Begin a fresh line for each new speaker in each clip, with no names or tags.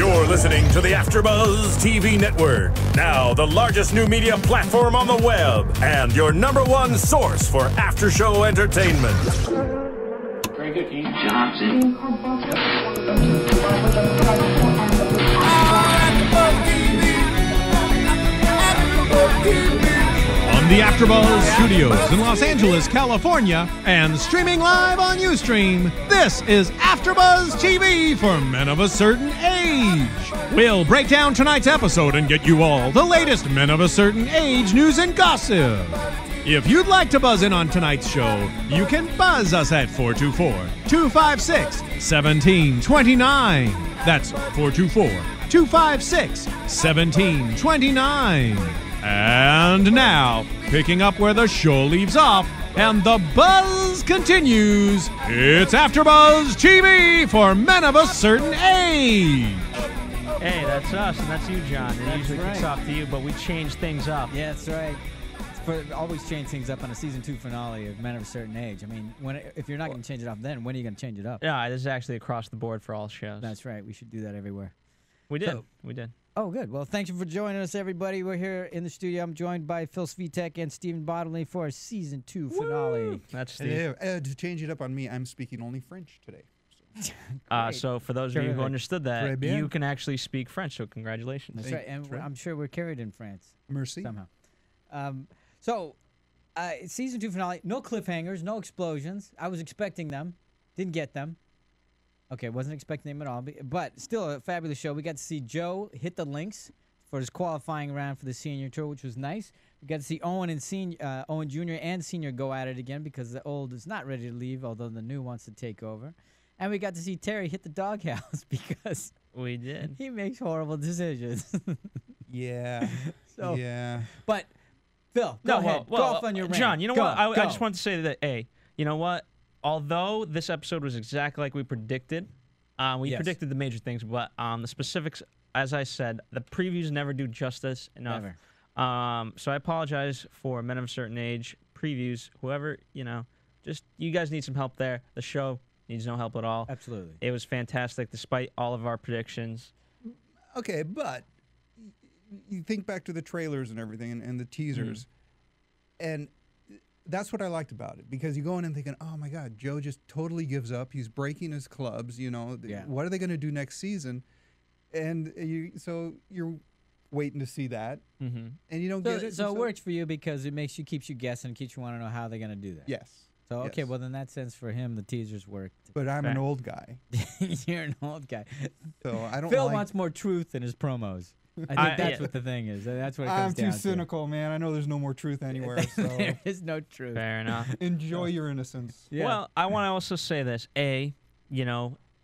You're listening to the AFTERBUZZ TV Network, now the largest new media platform on the web, and your #1 source for after-show entertainment.
Very good, Dean Johnson.
On the AFTERBUZZ Studios in Los Angeles, California, and streaming live on Ustream, this is AFTERBUZZ TV for men of a certain age. We'll break down tonight's episode and get you all the latest men of a certain age news and gossip. If you'd like to buzz in on tonight's show, you can buzz us at 424-256-1729. That's 424-256-1729. And now, picking up where the show leaves off, and the buzz continues, it's AFTERBUZZ TV for men of a certain age.
Hey, that's us, and that's you, John. It usually kicks off to you, but we change things up.
Yeah, that's right. Always change things up on a season 2 finale of Men of a Certain Age. I mean, if you're not going to change it up then, when are you going to change it up?
Yeah, this is actually across the board for all shows.
That's right. We should do that everywhere.
We did. We did.
Oh, good. Well, thank you for joining us, everybody. We're here in the studio. I'm joined by Phil Svitek and Stephen Bottomley for our season 2 finale.
Woo! That's Steve.
To change it up on me, I'm speaking only French today.
So for those of you who understood that, you can actually speak French, so congratulations.
That's right, and I'm sure we're carried in France.
Merci.
Somehow. Season 2 finale, no cliffhangers, no explosions. I was expecting them. Didn't get them. Okay, wasn't expecting them at all, but still a fabulous show. We got to see Joe hit the links for his qualifying round for the senior tour, which was nice. We got to see Owen and Owen Jr. and Senior go at it again because the old is not ready to leave, although the new wants to take over. And we got to see Terry hit the doghouse because
we did.
He makes horrible decisions.
Yeah. Yeah.
But Phil, go ahead. Go off on your rant.
John, you know what? I just want to say that, hey, you know what? Although this episode was exactly like we predicted, we predicted the major things, but the specifics, as I said, the previews never do justice enough.
Never.
So I apologize for Men of a Certain Age previews. Whoever, just you guys need some help there. The show needs no help at all.
Absolutely.
It was fantastic despite all of our predictions.
Okay, but you think back to the trailers and everything and the teasers, and that's what I liked about it, because you go in and thinking, oh my God, Joe just totally gives up. He's breaking his clubs. What are they going to do next season? And so you're waiting to see that, and you don't get it.
So it works for you because it keeps you guessing, keeps you want to know how they're going to do that.
Yes.
So okay, well in that sense, for him, the teasers worked.
But I'm an old guy.
You're an old guy.
So I don't.
Phil wants more truth in his promos. I think that's what the thing is. That's what it comes down to.
I'm too cynical, man. I know there's no more truth anywhere. So
there is no truth.
Fair enough.
Enjoy your innocence.
Yeah. Well, I want to also say this. This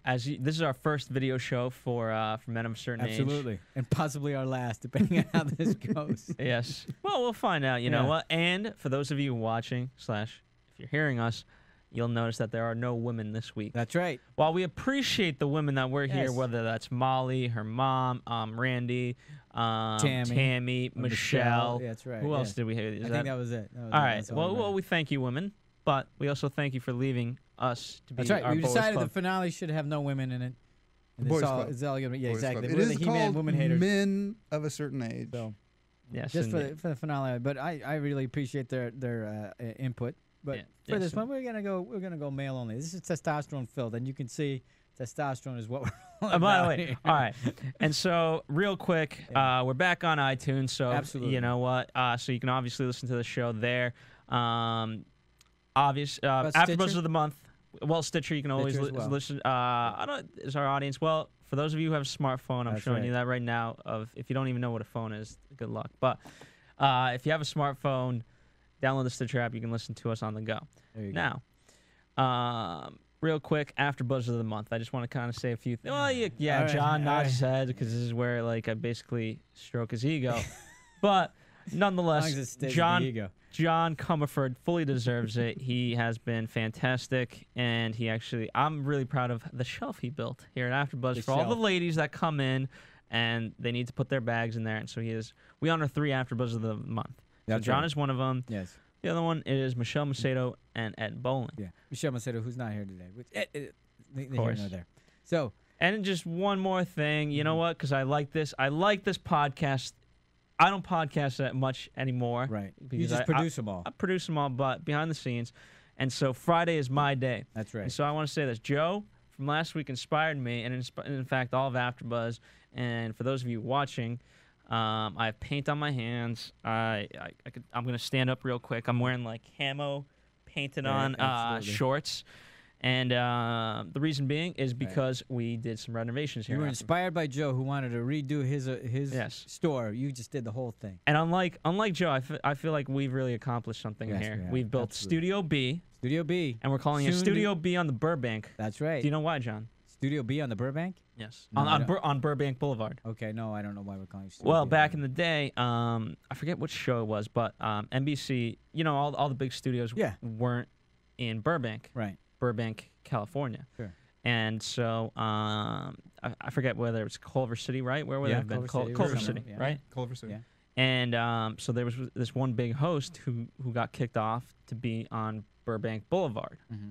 is our first video show for Men of a Certain Age.
Absolutely. And possibly our last, depending on how this goes.
Yes. Well, we'll find out. You know what? And for those of you watching / if you're hearing us, you'll notice that there are no women this week.
That's right.
While we appreciate the women that were here, whether that's Molly, her mom, Randy, Tammy, Michelle.
Yeah, that's right.
Who else did we hear?
I think that was it.
All right. Well, we thank you, women, but we also thank you for leaving us to be
That's right.
our
We
boys
decided
club.
the finale should have no women in it.
Boys Club.
It's all gonna be, exactly.
It is called
woman haters.
Men of a Certain Age.
So,
yes,
just for the finale. But I really appreciate their input. But for this one, we're gonna go male only. This is testosterone filled, and you can see testosterone is what we're all about.
By the way, all right. And so, real quick, we're back on iTunes. So,
absolutely.
You know what? So you can obviously listen to the show there. AfterBuzz of the month. Well, Stitcher, you can always listen. Is our audience? Well, for those of you who have a smartphone, I'm showing you that right now. If you don't even know what a phone is, good luck. But if you have a smartphone, download the Stitcher app. You can listen to us on the go.
There you
go. Now, real quick, AfterBuzz of the month. I just want to kind of say a few things. Well, John nods his head because this is where I basically stroke his ego. But nonetheless, John Comerford fully deserves it. He has been fantastic, and I'm really proud of the shelf he built here at AfterBuzz for all the ladies that come in and they need to put their bags in there. And so we honor 3 AfterBuzz of the month. So John is one of them.
Yes.
The other one is Michelle Macedo and Ed Bowling.
Yeah, Michelle Macedo, who's not here today.
Of course.
There. So
And just one more thing, you know what? Because I like this podcast. I don't podcast that much anymore.
Right. You
Because
just produce them all.
I produce them all, but behind the scenes. And so Friday is my day.
That's right.
And so I want to say this. Joe from last week inspired me, and in fact, all of AfterBuzz. And for those of you watching, I have paint on my hands. I'm going to stand up real quick. I'm wearing like camo painted on shorts. And the reason being is because we did some renovations here.
You were inspired by Joe, who wanted to redo his store. You just did the whole thing.
And unlike Joe, I feel like we've really accomplished something here. We've built Studio B.
Studio B.
And we're calling it Studio B on the Burbank.
That's right.
Do you know why, John?
Studio B on the Burbank?
Yes.
No,
on Burbank Boulevard.
Okay, no, I don't know why we're calling it Studio
Well,
B.
back in the day, I forget which show it was, but NBC, you know, all the big studios weren't in Burbank.
Right.
Burbank, California.
Sure.
And so I forget whether it's Culver City, right? Where would it have been? Culver City, right?
Culver City.
Yeah.
And so there was this one big host who got kicked off to be on Burbank Boulevard.
Mm-hmm.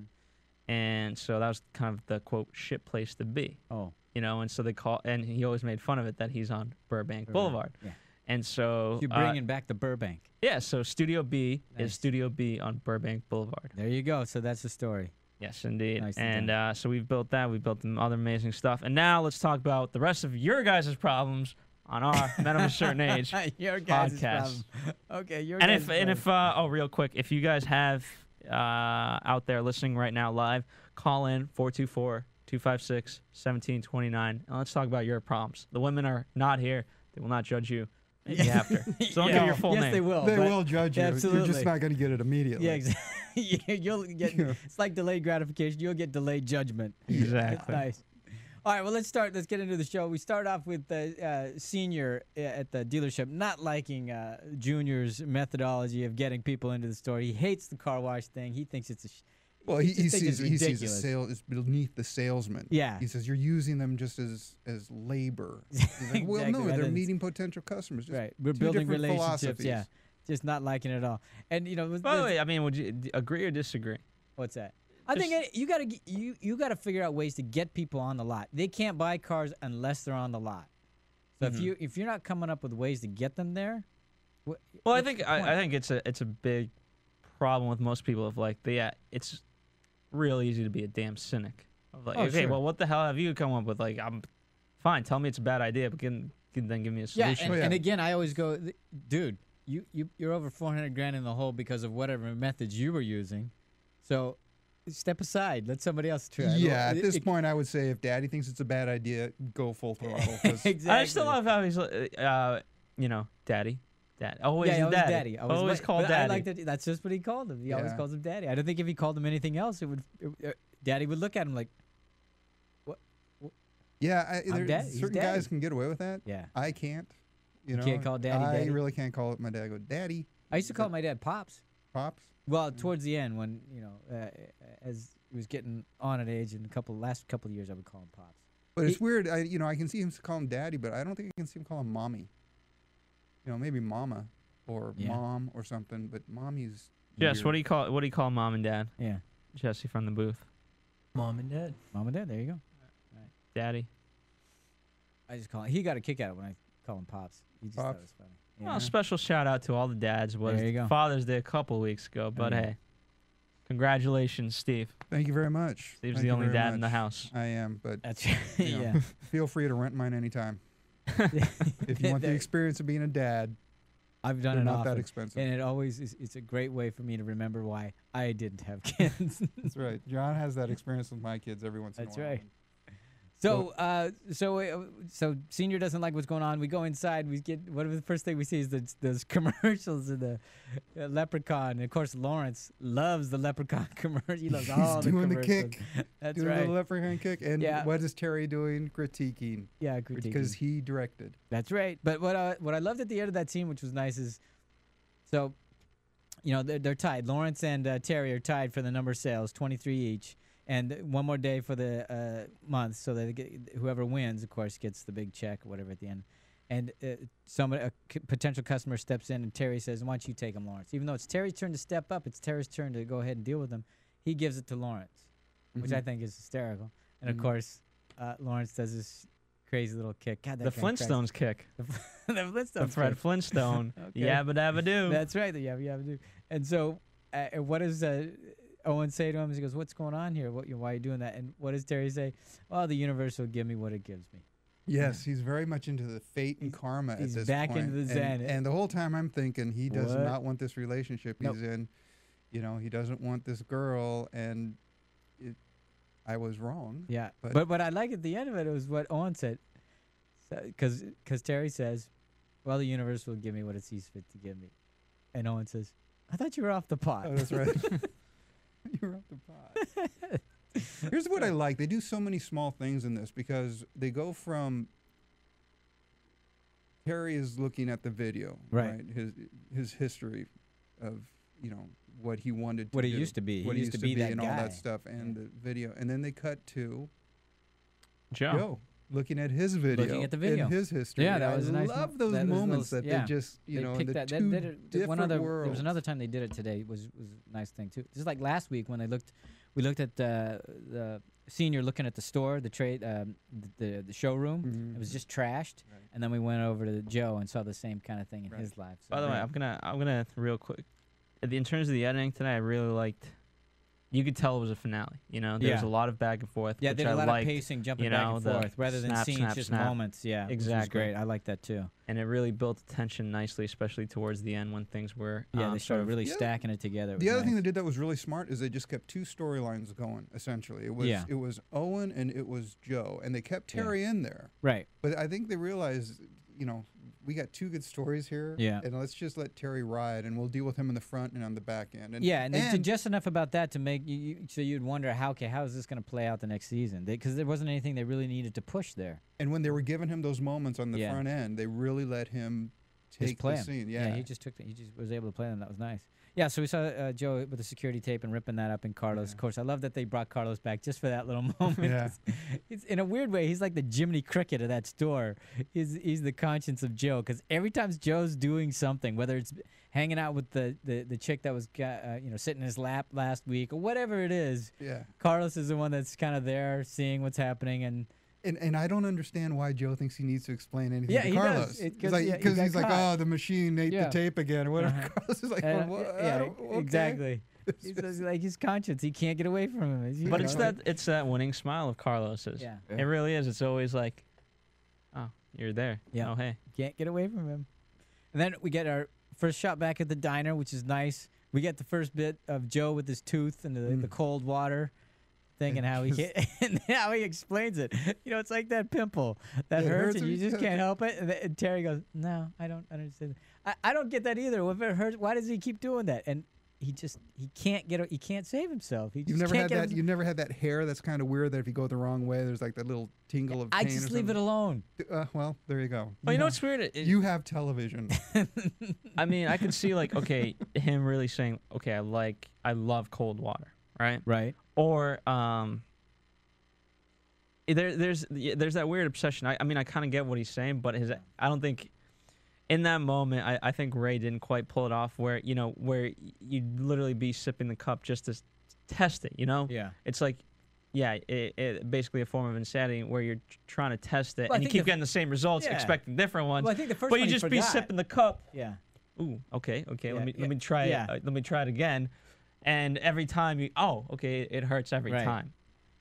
And so that was kind of the, quote, shit place to be.
Oh.
You know, and so and he always made fun of it that he's on Burbank Boulevard.
Yeah.
And so...
You're bringing back the Burbank.
Yeah, so Studio B is Studio B on Burbank Boulevard.
There you go. So that's the story.
Yes, indeed.
Nicely
and so we've built that. We've built some other amazing stuff. And now let's talk about the rest of your guys' problems on our Men of a Certain Age
your guys'
podcast.
Okay, your
And
guys'
if real quick, if you guys have out there listening right now live, call in 424-256-1729, and let's talk about your problems. The women are not here. They will not judge you. Maybe after. So don't give your full name.
Yes, they will.
They will judge you.
Absolutely.
You're just not going to get it immediately.
Yeah, exactly. You'll get. It's like delayed gratification. You'll get delayed judgment.
Exactly.
Nice. All right. Well, let's start. Let's get into the show. We start off with the senior at the dealership not liking Junior's methodology of getting people into the store. He hates the car wash thing. He thinks it's a.
Well, he
thinks
sees
it's ridiculous.
it's beneath the salesman.
Yeah.
He says you're using them just as labor. He's like, well,
Exactly.
no, they're meeting potential customers. Just
Right. We're
two
building
different
relationships.
philosophies.
Yeah. Just not liking it at all. And you know.
By the way, I mean, would you agree or disagree?
What's that? I think you gotta figure out ways to get people on the lot. They can't buy cars unless they're on the lot. So if you're not coming up with ways to get them there,
well, I think it's a big problem with most people of like it's real easy to be a damn cynic of like, okay,
sure.
well, what the hell have you come up with? Like, I'm fine. Tell me it's a bad idea, but then give me a solution.
And again, I always go, dude, you're over 400 grand in the hole because of whatever methods you were using. So step aside. Let somebody else try.
Yeah, at this point, I would say if Daddy thinks it's a bad idea, go full throttle.
Exactly.
I still love how he's, Daddy. Dad. Always Daddy. Always called Daddy.
I like that. That's just what he called him. He always calls him Daddy. I don't think if he called him anything else, Daddy would look at him like, what?
Yeah,
Daddy.
certain guys can get away with that.
Yeah.
I can't.
You can't call Daddy
I
Daddy?
really can't call it my dad. I go, Daddy.
I used to call my dad Pops.
Pops?
Well, towards the end, when as he was getting on in age, and last couple of years, I would call him Pops.
But it's weird. I can see him call him Daddy, but I don't think I can see him call him Mommy. Maybe Mama or Mom or something, but Mommy's.
Yes.
weird.
What do you call Mom and Dad?
Yeah.
Jesse from the booth.
Mom and Dad.
Mom and Dad. There you go.
Daddy.
I just call him. He got a kick out of it when I call him Pops. He just thought it was funny. Yeah.
Well, special shout out to all the dads. Was
There you go.
Father's Day a couple weeks ago, but hey, congratulations, Steve.
Thank you very much.
Steve's
Thank
the
you
only
very
dad in the
much.
house.
I am, but
That's right. Yeah.
feel free to rent mine anytime. If you want the experience of being a dad,
I've done
they're
it
not
often,
that expensive.
and it always is. It's a great way for me to remember why I didn't have kids.
That's right. John has that experience with my kids every once in a while.
That's right. So Senior doesn't like what's going on. We go inside. We get the first thing we see is those commercials of the Leprechaun. And of course, Lawrence loves the Leprechaun commercial. He loves all the
doing the
commercials.
kick.
That's
Doing
right.
the Leprechaun kick. And
Yeah.
what is Terry doing? Critiquing.
Yeah, critiquing.
Because he directed.
That's right. But what I loved at the end of that scene, which was nice, is they're tied. Lawrence and Terry are tied for the number of sales, 23 each. And one more day for the month, so that whoever wins, of course, gets the big check or whatever at the end. And a potential customer steps in, and Terry says, "Why don't you take him, Lawrence?" Even though it's Terry's turn to step up, it's Terry's turn to go ahead and deal with him. He gives it to Lawrence, which I think is hysterical. And of course, Lawrence does this crazy little kick. God, that
The
guy cries.
Flintstones kick.
The Flintstones.
The Fred
kick.
Flintstone.
Okay.
Yabba dabba doo.
That's right. The yabba yabba do. And so, what does Owen say to him? He goes, "What's going on here? Why are you doing that?" And what does Terry say? "Well, the universe will give me what it gives me."
Yes, he's very much into the fate and karma at
He's
this
back
point.
into the Zen.
And the whole time I'm thinking he does
What?
not want this relationship
Nope.
he's in. You know, he doesn't want this girl, and I was wrong.
Yeah,
But-
but what I like at the end of it was what Owen said, because Terry says, "Well, the universe will give me what it sees fit to give me," and Owen says, "I thought you were off the pot."
Oh, that's right. You're off the pot. Here's what I like. They do so many small things in this because they go from Terry is looking at the video,
Right.
His history of, you know, what he wanted to
What he
do,
used to be. He
what
used to be that
and all
guy.
that stuff, and the video. And then they cut to
Joe.
Joe looking at his video.
Looking at the video.
And his history.
Yeah, that
And
was a
I
nice
love
mo-
those
that was
moments
little-
that
yeah.
they just, you
They
know, in
picked
the
that.
two
That one
different
other.
worlds.
There was another time they did it today. Was a nice thing too. Just like last week when we looked at the senior looking at the store, the trade, the showroom.
Mhm.
It was just trashed, and then we went over to Joe and saw the same kind of thing in
Right.
his life. So
By the way, I'm gonna real quick. In terms of the editing today, I really liked. You could tell it was a finale. You know, there was a
Yeah.
lot of back and forth.
yeah,
which
they did
I
a lot
liked,
of pacing, jumping
you
back
know,
and
the
forth, rather than
snap,
scenes,
snap,
just
snap.
moments. Yeah, which was
Exactly.
great. I like that too.
and it really built the tension nicely, especially towards the end when things were.
Yeah, they
sort
started
of-
really
Yeah.
stacking it together. It
The
was
other thing
nice.
they did that was really smart is they just kept two storylines going. Essentially, it was
Yeah.
it was Owen and it was Joe, and they kept
Yeah.
Terry in there.
Right.
But I think they realized, you know, we got two good stories here.
Yeah.
And let's just let Terry ride, and we'll deal with him in the front and on the back end. And
Yeah, and they did just enough about that to make you so you'd wonder how is this going to play out the next season? Because there wasn't anything they really needed to push there.
and when they were giving him those moments on the
Yeah.
front end, they really let him
Just
take
play
the
'em.
scene. Yeah.
he just he just was able to play them. That was nice. Yeah, so we saw Joe with the security tape and ripping that up in Carlos.
Yeah.
Of course, I love that they brought Carlos back just for that little moment.
Yeah.
It's in a weird way, he's like the Jiminy Cricket of that store. He's the conscience of Joe because every time Joe's doing something, whether it's hanging out with the chick that was sitting in his lap last week or whatever it is,
Yeah.
Carlos is the one that's kind of there seeing what's happening
And I don't understand why Joe thinks he needs to explain anything
Yeah,
to
he does.
Carlos.
It- 'cause,
He's like,
yeah, he
because
got
he's like,
caught.
oh, the machine ate
Yeah.
the tape again or whatever.
Uh-huh.
Carlos is like,
And,
well,
yeah,
okay.
exactly. He's like his conscience. He can't get away from him.
But it's that winning smile of Carlos's.
Yeah.
It really is. It's always like, oh, you're there.
Yeah.
Oh, hey.
Can't get away from him. And then we get our first shot back at the diner, which is nice. We get the first bit of Joe with his tooth and the cold water thing and how he and how he explains it. You know, it's like that pimple that
It
hurts
hurts
and
when
you
you
just
touch
can't
it.
help it. And Terry goes, "No, I don't understand." I don't get that either. If it hurts, why does he keep doing that? And he can't save himself. He just
You've never
can't
had
get
that.
himself-
You've never had that hair that's kind of weird. That if you go the wrong way, there's like that little tingle of pain.
I just leave it alone.
Well, there you go.
Well, you know what's weird?
You have television.
I mean, I could see like, okay, him really saying, okay, I love cold water, right?
Right.
Or there's that weird obsession. I mean, I kind of get what he's saying, but I don't think in that moment, I think Ray didn't quite pull it off. Where you'd literally be sipping the cup just to test it. You know?
Yeah.
It's like, yeah, it basically a form of insanity where you're trying to test it
Well, I
and you
think
keep
the-
getting the same results,
Yeah.
expecting different ones.
Well, I think the first
but
one
you
he
just be
forgot.
sipping the cup.
Yeah.
Ooh, okay,
Yeah,
let
yeah,
me try
yeah.
it. Let me try it again. And every time it hurts every
Right.
time.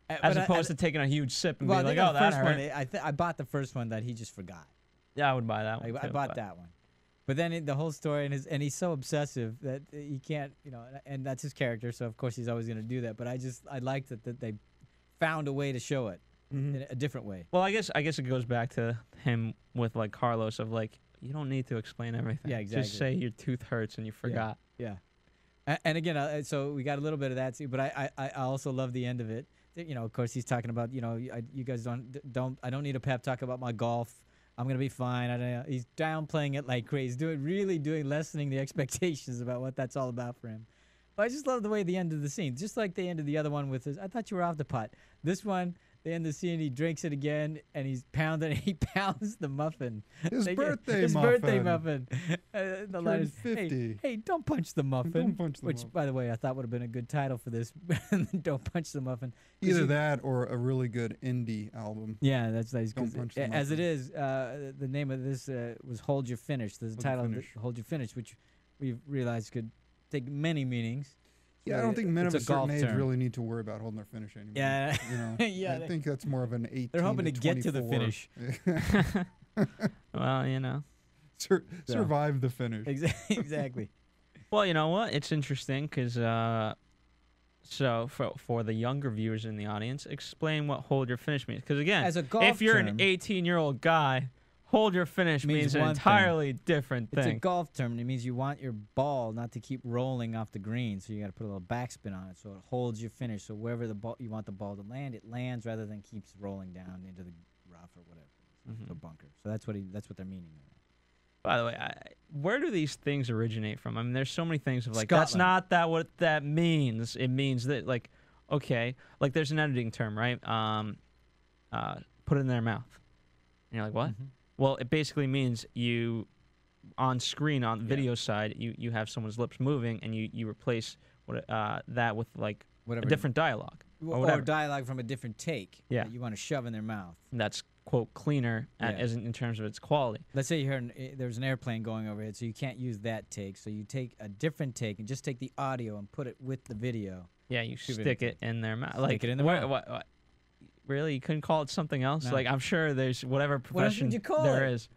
But
As opposed to taking a huge sip and
well,
being
I
like,
think
oh,
the
that
first
hurt.
one, I bought the first one that he just forgot.
Yeah, I would buy that one.
I
too,
bought
but-
that one. But then the whole story and he's so obsessive that he can't, and that's his character. So of course he's always going to do that. But I liked it that they found a way to show it in a different way.
Well, I guess it goes back to him with like Carlos of like, you don't need to explain everything.
Yeah, exactly.
Just say your tooth hurts and you forgot.
Yeah. And again, so we got a little bit of that too. But I also love the end of it. Of course he's talking about, you guys I don't need a pep talk about my golf. I'm gonna be fine. I don't know. He's downplaying it like crazy. Lessening the expectations about what that's all about for him. But I just love the way the end of the scene, just like they ended the other one with his. I thought you were off the pot. This one, They end the scene. He drinks it again, and he's pounding. He pounds the muffin.
His birthday
his
muffin.
birthday muffin. The line is,
50.
Hey, don't punch the muffin.
Don't punch the
Which,
muffin.
by the way, I thought would have been a good title for this. Don't punch the muffin. 'Cause
Either that or a really good indie album.
Yeah, that's nice.
Don't punch the
As it
muffin.
is, the name of this was "Hold Your Finish." The title of
Finish.
"Hold Your Finish," which we've realized could take many meanings.
Yeah, I don't think men
It's
of a
golf
certain age
term.
really need to worry about holding their finish anymore.
Yeah.
You know,
Yeah,
I think that's more of an 18
They're hoping to get to the
24.
finish.
Well, you know.
Survive the finish.
Exactly.
Well, you know what? It's interesting because, so for the younger viewers in the audience, explain what hold your finish means. Because again,
As a golf
if you're
term,
an 18-year-old guy, hold your finish
Means
means an
one thing.
entirely different
It's a
thing.
golf term, and it means you want your ball not to keep rolling off the green, so you got to put a little backspin on it, so it holds your finish. So wherever the ball you want the ball to land, it lands rather than keeps rolling down into the rough or whatever, the bunker. So that's what they're meaning there.
By the way, where do these things originate from? I mean, there's so many things of like that's
Scotland.
not that what that means. It means that like, okay, like there's an editing term, right? Put it in their mouth. And you're like, what? Well, it basically means you, on screen, on the video side, you have someone's lips moving, and you replace that with like a different dialogue or whatever.
Or dialogue from a different take
Yeah.
that you want to shove in their mouth.
And that's quote cleaner as in terms of its quality.
Let's say you heard there's an airplane going overhead, so you can't use that take. So you take a different take and just take the audio and put it with the video.
Yeah, you
Two
stick
video
it in their mouth.
Stick
Like
it in their mouth.
what? Really, you couldn't call it something else?
No.
Like I'm sure there's whatever
What else
profession
would you call
there
it?
is.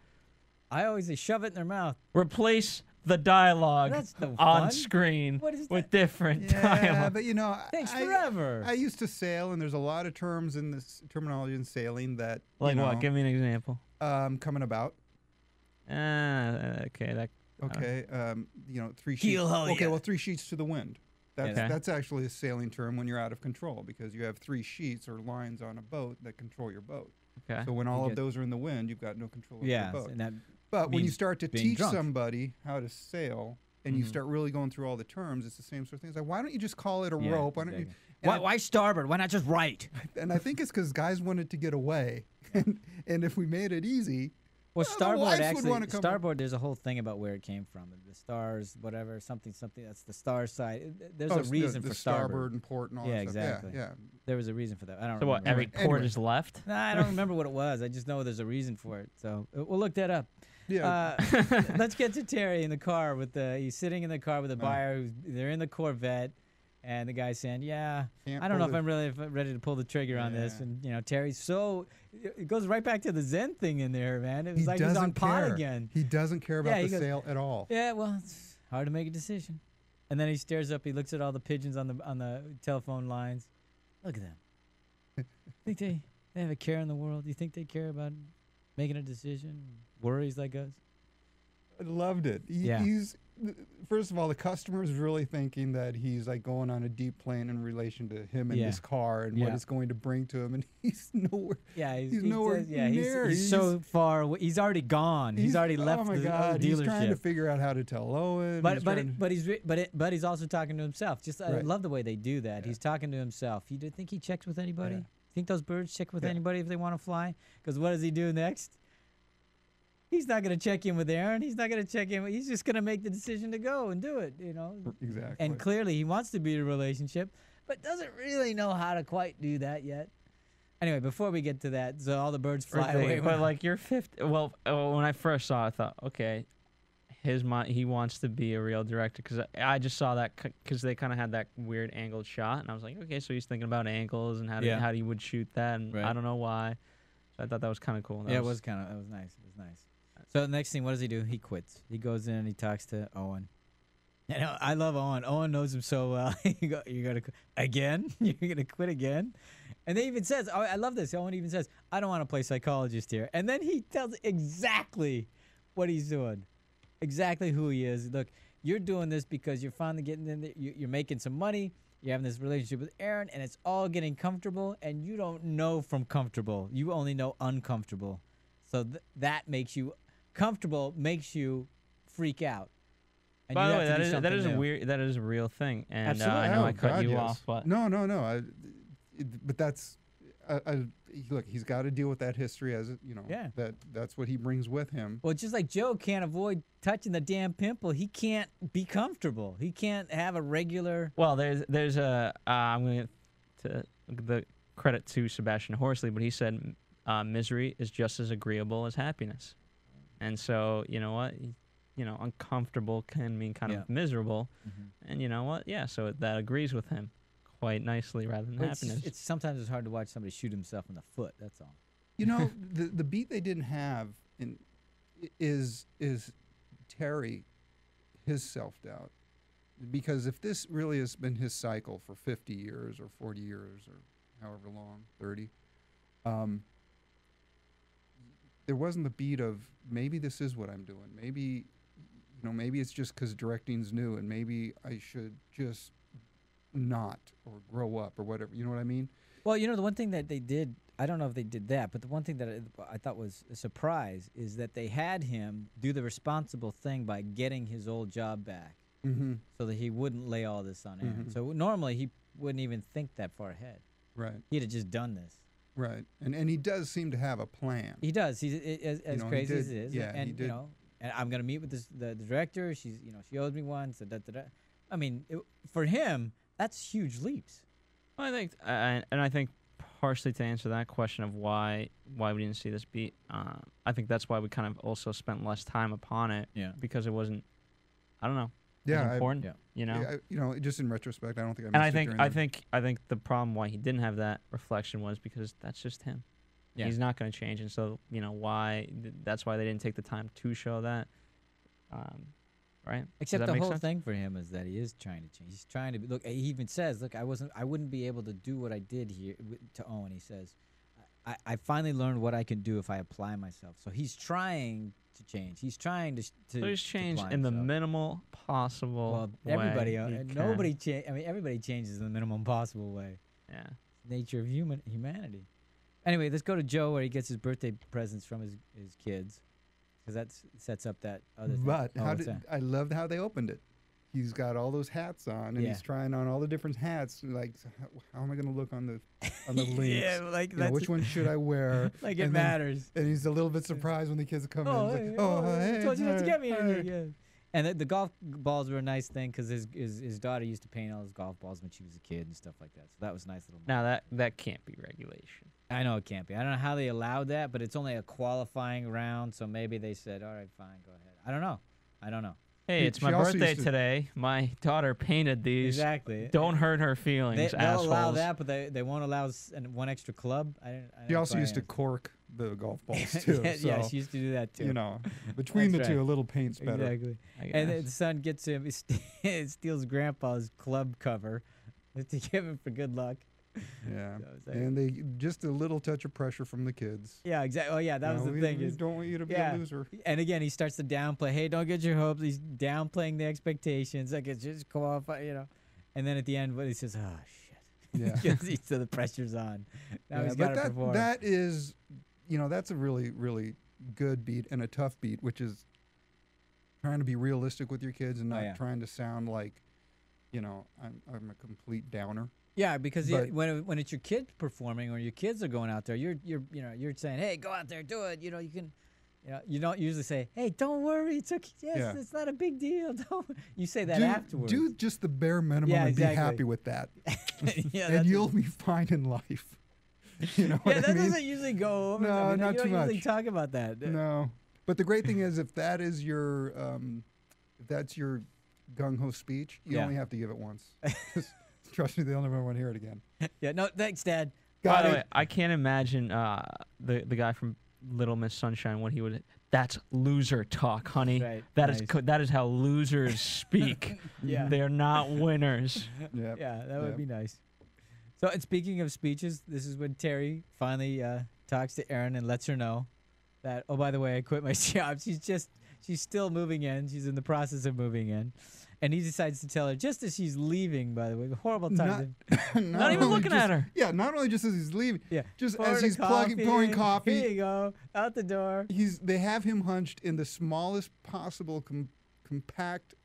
I always say shove it in their mouth.
Replace the dialogue
That's no
on
fun.
screen
What is
with
that?
different
Yeah,
dialogue.
but you know,
Takes
I,
forever.
I used to sail, and there's a lot of terms in this terminology in sailing that
Like
you know,
what? Give me an example.
coming about.
Okay, that.
Okay, you know, 3 sheets.
Heel haul
Okay,
ya.
well, 3 sheets to the wind. That's
Okay.
that's actually a sailing term when you're out of control because you have 3 sheets or lines on a boat that control your boat.
Okay.
So when all
get-
of those are in the wind, you've got no control over
Yeah,
your boat.
and that
But when you
means
start to
being
teach
drunk.
somebody how to sail and you start really going through all the terms, it's the same sort of thing. It's like, why don't you just call it a
Yeah,
rope? Why don't you?
exactly.
And
Why starboard? Why not just right?
and I think it's because guys wanted to get away, and if we made it easy,
Well,
the
starboard
wives would
actually.
wanna come-
Starboard. There's a whole thing about where it came from. The stars, whatever, something. That's the star side. There's
oh,
a reason
the
for
starboard and port and all
Yeah,
that stuff.
exactly.
Yeah,
There was a reason for that. I don't.
So what?
remember.
Every port
Anyway.
is left.
Nah, I don't remember what it was. I just know there's a reason for it. So we'll look that up.
yeah.
Let's get to Terry in the car with he's sitting in the car with a buyer they're in the Corvette, and the guy's saying, "Yeah,
Can't
I don't know
pull
if I'm really ready to pull the trigger on this."
Yeah.
And you know, Terry's so it goes right back to the Zen thing in there, man. It was
He
like he's on
doesn't
pot
care.
again.
He doesn't care about
he
the
goes-
sail at all.
Yeah, well, it's hard to make a decision. And then he stares up. He looks at all the pigeons on the telephone lines. Look at them. Think they have a care in the world? Do you think they care about making a decision? Worries like us?
I loved it.
Yeah.
He's first of all, the customer is really thinking that he's like going on a deep plane in relation to him and
Yeah.
his car and
Yeah.
what it's going to bring to him, and he's nowhere.
Yeah,
He's nowhere
he's
near.
he's so far away. He's already gone. He's already left
Oh my
the
God! He's trying to
dealership.
figure out how to tell Owen.
But he's also talking to himself. Just I
Right.
love the way they do that.
Yeah.
He's talking to himself. You think he checks with anybody?
Yeah.
Think those birds check with
Yeah.
anybody if they want to fly? Because what does he do next? He's not going to check in with Aaron. He's not going to check in. He's just going to make the decision to go and do it. You know.
exactly.
And clearly he wants to be in a relationship, but doesn't really know how to quite do that yet. Anyway, before we get to that, so all the birds fly away.
But like you're 50. Well, when I first saw it, I thought, okay, he wants to be a real director because I just saw that because they kind of had that weird angled shot, and I was like, okay, so he's thinking about angles and how he would shoot that, and
Right.
I don't know why. So I thought that was kind of cool.
Yeah, it was nice. It was nice. So the next thing, what does he do? He quits. He goes in and he talks to Owen. And I love Owen. Owen knows him so well. You're gonna again? You're gonna quit again? And they even says, I love this. Owen even says, I don't want to play psychologist here. And then he tells exactly what he's doing, exactly who he is. Look, you're doing this because you're finally getting in there. You're making some money. You're having this relationship with Aaron, and it's all getting comfortable. And you don't know from comfortable. You only know uncomfortable. So that makes you comfortable, makes you freak out. And
By
you
the
have
way,
to do
that is a
something new.
weird. That is a real thing, and
Absolutely.
I know
Oh,
I cut
God,
you
yes.
off, but
No. But that's look, he's got to deal with that history as
Yeah.
that's what he brings with him.
Well, just like Joe can't avoid touching the damn pimple, he can't be comfortable. He can't have a regular.
Well, there's a I'm going to the credit to Sebastian Horsley, but he said misery is just as agreeable as happiness, and so you know what, uncomfortable can mean kind of miserable, and you know what, yeah, so that agrees with him quite nicely rather than happiness.
It's sometimes it's hard to watch somebody shoot himself in the foot. That's all.
The beat they didn't have is Terry, his self-doubt. Because if this really has been his cycle for 50 years or 40 years or however long, 30, there wasn't the beat of maybe this is what I'm doing. Maybe, maybe it's just because directing's new and maybe I should just not or grow up or whatever. You know what I mean?
Well, the one thing that they did, I don't know if they did that, but the one thing that I thought was a surprise is that they had him do the responsible thing by getting his old job back. So that he wouldn't lay all this on Aaron. So normally he wouldn't even think that far ahead.
Right.
He'd have just done this.
Right. And he does seem to have a plan.
He does. He's as crazy as it is.
Yeah,
and
he did.
And I'm gonna meet with the director. She's she owes me one. So I mean, for him, that's huge leaps.
I think, and I think partially to answer that question of why we didn't see this beat, I think that's why we kind of also spent less time upon it.
Yeah.
Because it wasn't, I don't know.
Yeah,
important.
Just in retrospect, I don't think I.
And I think the problem why he didn't have that reflection was because that's just him. Yeah. He's not going to change, and so that's why they didn't take the time to show that. Right.
Except the whole thing for him is that he is trying to change. He's trying to look. He even says, "Look, I wouldn't be able to do what I did here to Owen." He says, "I finally learned what I can do if I apply myself." So he's trying to change. He's trying to.
So he's changed in the minimal possible way.
Everybody, nobody everybody changes in the minimum possible way.
Yeah.
Nature of humanity. Anyway, let's go to Joe where he gets his birthday presents from his kids, because that sets up that other thing.
But I loved how they opened it. He's got all those hats on, and he's trying on all the different hats. Like, how am I going to look on the links?
Yeah, like
which one should I wear?
Like it matters.
And he's a little bit surprised when the kids come in. He's like, hey,
I told you not to get me. And the golf balls were a nice thing because his daughter used to paint all his golf balls when she was a kid and stuff like that. So that was a nice little.
Now that can't be regulation.
I know it can't be. I don't know how they allowed that, but it's only a qualifying round, so maybe they said, "All right, fine, go ahead." I don't know.
Hey, it's my birthday today. My daughter painted these.
Exactly.
Don't hurt her feelings,
they'll allow that, but they won't allow one extra club.
She also used to cork the golf balls too.
Yeah, she used to do that too.
Between the two, a little paint's better.
Exactly. And then the son gets him, he steals Grandpa's club cover to give him for good luck.
Yeah, and they just a little touch of pressure from the kids.
Yeah, exactly. Oh, yeah, that was the thing.
We don't want you to be a loser.
And again, he starts to downplay. Hey, don't get your hopes. He's downplaying the expectations. Like, it's just qualify, And then at the end, he says, "Oh shit." Yeah. So the pressure's on. Now he's got to perform.
That is, that's a really, really good beat and a tough beat, which is trying to be realistic with your kids and not trying to sound like, I'm a complete downer.
Yeah, because when it's your kids performing or your kids are going out there, you're saying, "Hey, go out there, do it." You can, you don't usually say, "Hey, don't worry, it's okay. Yes, it's not a big deal." You say that afterwards.
Do just the bare minimum and be happy with that, and you'll be fine in life. You know what I mean?
That doesn't usually go over.
No, not too much.
You don't usually talk about that.
No, but the great thing is, if that is your, that's your gung ho speech, you only have to give it once. Trust me, they'll never want to hear it again.
Yeah, no, thanks, Dad.
By the way, I can't imagine the guy from Little Miss Sunshine what he would. That's loser talk, honey.
Right,
that is how losers speak. They're not winners.
Yep.
Yeah, that would be nice. So, and speaking of speeches, this is when Terry finally talks to Erin and lets her know that, oh, by the way, I quit my job. She's still moving in. She's in the process of moving in. And he decides to tell her just as she's leaving, by the way. Horrible time.
Not even looking at her.
Yeah, not only just as he's leaving.
Yeah.
Just as he's pouring coffee.
Here you go. Out the door.
They have him hunched in the smallest possible compact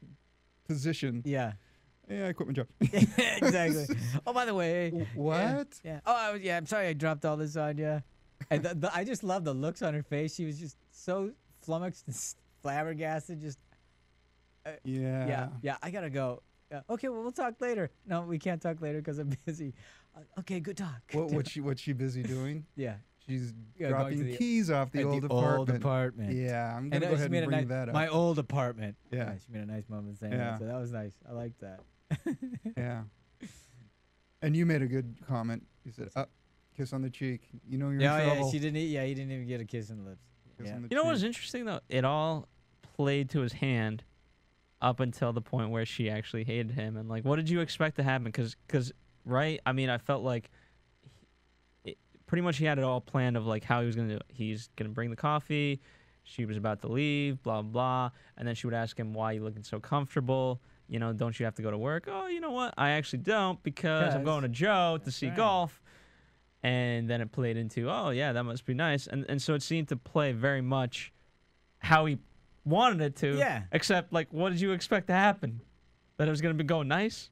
position.
Yeah.
Yeah, I quit my job.
Exactly. Oh, by the way.
What?
Yeah. Oh, yeah. I'm sorry I dropped all this on you. And I just love the looks on her face. She was just so flummoxed and flabbergasted. Just.
Yeah.
Yeah. I gotta go. Okay. Well, we'll talk later. No, we can't talk later because I'm busy. Okay. Good talk.
What's she busy doing?
Yeah.
She's
Going
dropping
to the-
keys off the
At
old
the
apartment.
old apartment.
Yeah, I'm
And
gonna go
she
ahead
made
and
a
bring
nice,
that up.
my old apartment.
Yeah.
She made a nice moment saying
Yeah.
that. So that was nice. I liked that.
Yeah. And you made a good comment. You said, kiss on the cheek. You know you're in trouble.
Yeah. She didn't. He didn't even get a kiss on the lips.
Kiss
Yeah.
on the
You know what was
cheek.
interesting though? It all played to his hand up until the point where she actually hated him. And like, what did you expect to happen? Because right? I mean, I felt like pretty much he had it all planned of like how he was gonna do it. He's gonna bring the coffee. She was about to leave, blah blah, and then she would ask him, "Why are you looking so comfortable? You know, don't you have to go to work?" "Oh, you know what? I actually don't because I'm going to Joe to see
right.
golf." And then it played into, "Oh yeah, that must be nice." And so it seemed to play very much how he wanted it to.
Yeah.
Except like, what did you expect to happen? That it was gonna be going nice?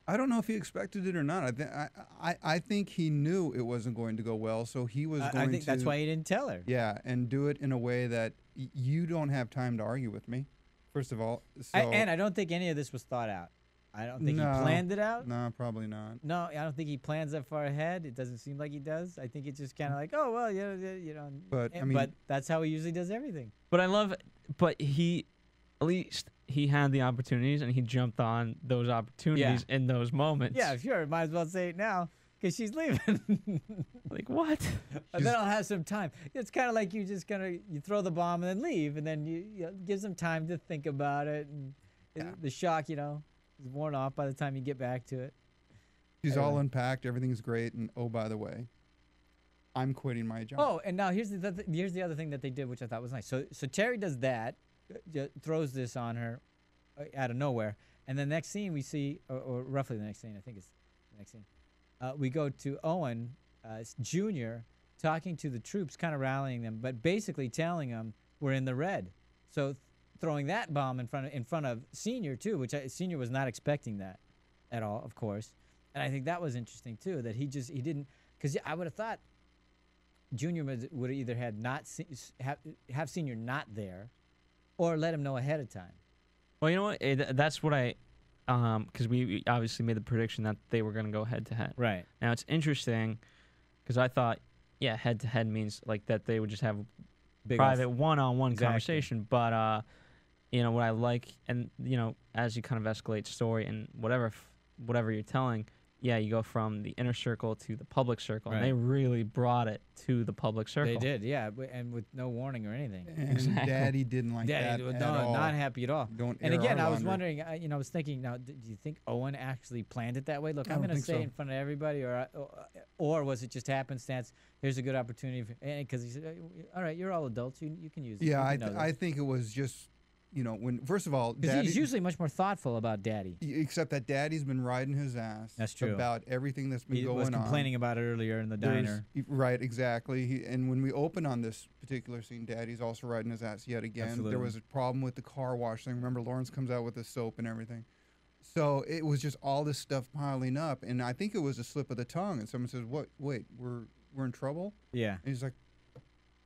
I don't know if he expected it or not. I think he knew it wasn't going to go well, so he was going to.
I think that's why he didn't tell her.
Yeah, and do it in a way that you don't have time to argue with me. First of all, so
And I don't think any of this was thought out. I don't think he planned it out.
No, probably not.
No, I don't think he plans that far ahead. It doesn't seem like he does. I think it's just kind of like, oh well, you know.
But, I mean-
but that's how he usually does everything.
But I love, at least he had the opportunities and he jumped on those opportunities in those moments.
Yeah, sure. Might as well say it now because she's leaving.
Like what?
And then I'll have some time. It's kind of like you just you throw the bomb and then leave, and then you give some time to think about it, and the shock, is worn off by the time you get back to it.
She's all unpacked. Everything's great. And oh, by the way, I'm quitting my job.
Oh, and now here's the other thing that they did, which I thought was nice. So Terry does that, throws this on her out of nowhere, and the next scene we see, or roughly the next scene, I think it's the next scene, we go to Owen Jr. talking to the troops, kind of rallying them, but basically telling them we're in the red. So throwing that bomb in front of Senior too, which Senior was not expecting that at all, of course, and I think that was interesting too, that he didn't, because I would have thought Junior would have either had have Senior not there, or let him know ahead of time.
Well, you know what? That's what because we obviously made the prediction that they were going to go head to head.
Right.
Now it's interesting because I thought, head to head means like that they would just have
Big
private one-on-one
Exactly.
conversation. But what I like, and as you kind of escalate story and whatever you're telling, you go from the inner circle to the public circle, and they really brought it to the public circle.
They did, yeah, and with no warning or anything.
And Daddy didn't like
Daddy
that
was
at all.
not happy at all.
Don't
And
air
again,
our
I was
laundry.
wondering, I was thinking, now, do you think Owen actually planned it that way? Look,
I
I'm
don't
going to
think
say
so.
in front of everybody, or was it just happenstance? Here's a good opportunity, because he said, all right, you're all adults, you can use it.
Yeah,
You can know
I
this."
think it was just, when first of all,
'Cause
Daddy.
he's usually much more thoughtful about Daddy.
Except that Daddy's been riding his ass.
That's true.
About everything that's been
He
going
was
on.
complaining about it earlier in the diner.
Right, exactly. And when we open on this particular scene, Daddy's also riding his ass yet again.
Absolutely.
There was a problem with the car wash thing. Remember, Lawrence comes out with the soap and everything. So it was just all this stuff piling up, and I think it was a slip of the tongue. And someone says, "What? Wait, we're in trouble?"
Yeah.
And he's like,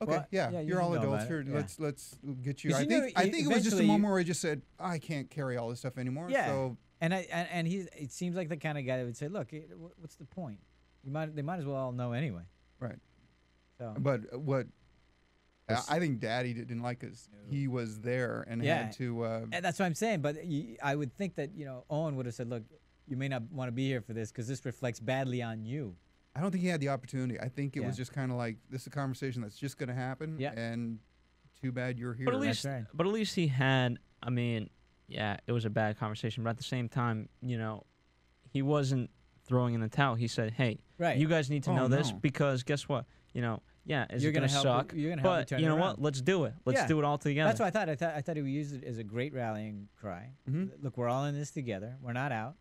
"Okay,
Well,
yeah,
yeah, you
you're all
know
adults
about
here.
it, yeah.
Let's get you."
'Cause
I
you know,
think it was just a
eventually
moment where he just said, "I can't carry all this stuff anymore."
Yeah.
So
And it seems like the kind of guy that would say, "Look, what's the point? They might as well all know anyway."
right.
So
But what I think Daddy didn't like is he was there and had to.
and that's what I'm saying. But I would think that Owen would have said, "Look, you may not want to be here for this because this reflects badly on you."
I don't think he had the opportunity. I think it
Yeah.
was just kind of like this is a conversation that's just going to happen.
Yeah.
And too bad you're here.
But at least,
right.
but at least he had. I mean, it was a bad conversation, but at the same time, he wasn't throwing in the towel. He said, "Hey,
Right.
you guys need to
Oh,
know this
no.
because guess what? Is
You're
it
gonna
gonna
help-
suck?
you're gonna help me
but
turn
you
it
know
around.
what? Let's do it. Let's
Yeah.
do it all together."
That's what I thought. I thought he would use it as a great rallying cry.
Mhm.
Look, we're all in this together. We're not out,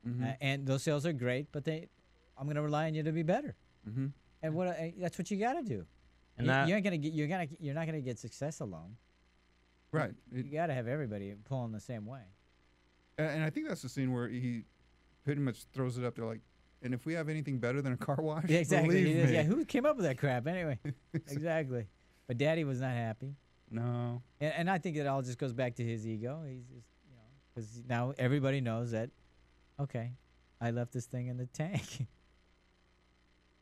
Mhm.
and those sales are great. But I'm going to rely on you to be better.
Mhm.
And that's what you got to do.
And
you,
that-
you ain't gonna get. You're not gonna get success alone.
Right.
You got to have everybody pulling the same way.
And I think that's the scene where he pretty much throws it up there like, and if we have anything better than a car wash,
Yeah, exactly.
believe me.
Yeah, who came up with that crap anyway? Exactly. But Daddy was not happy.
No.
And I think it all just goes back to his ego. He's just, because now everybody knows that, okay, I left this thing in the tank.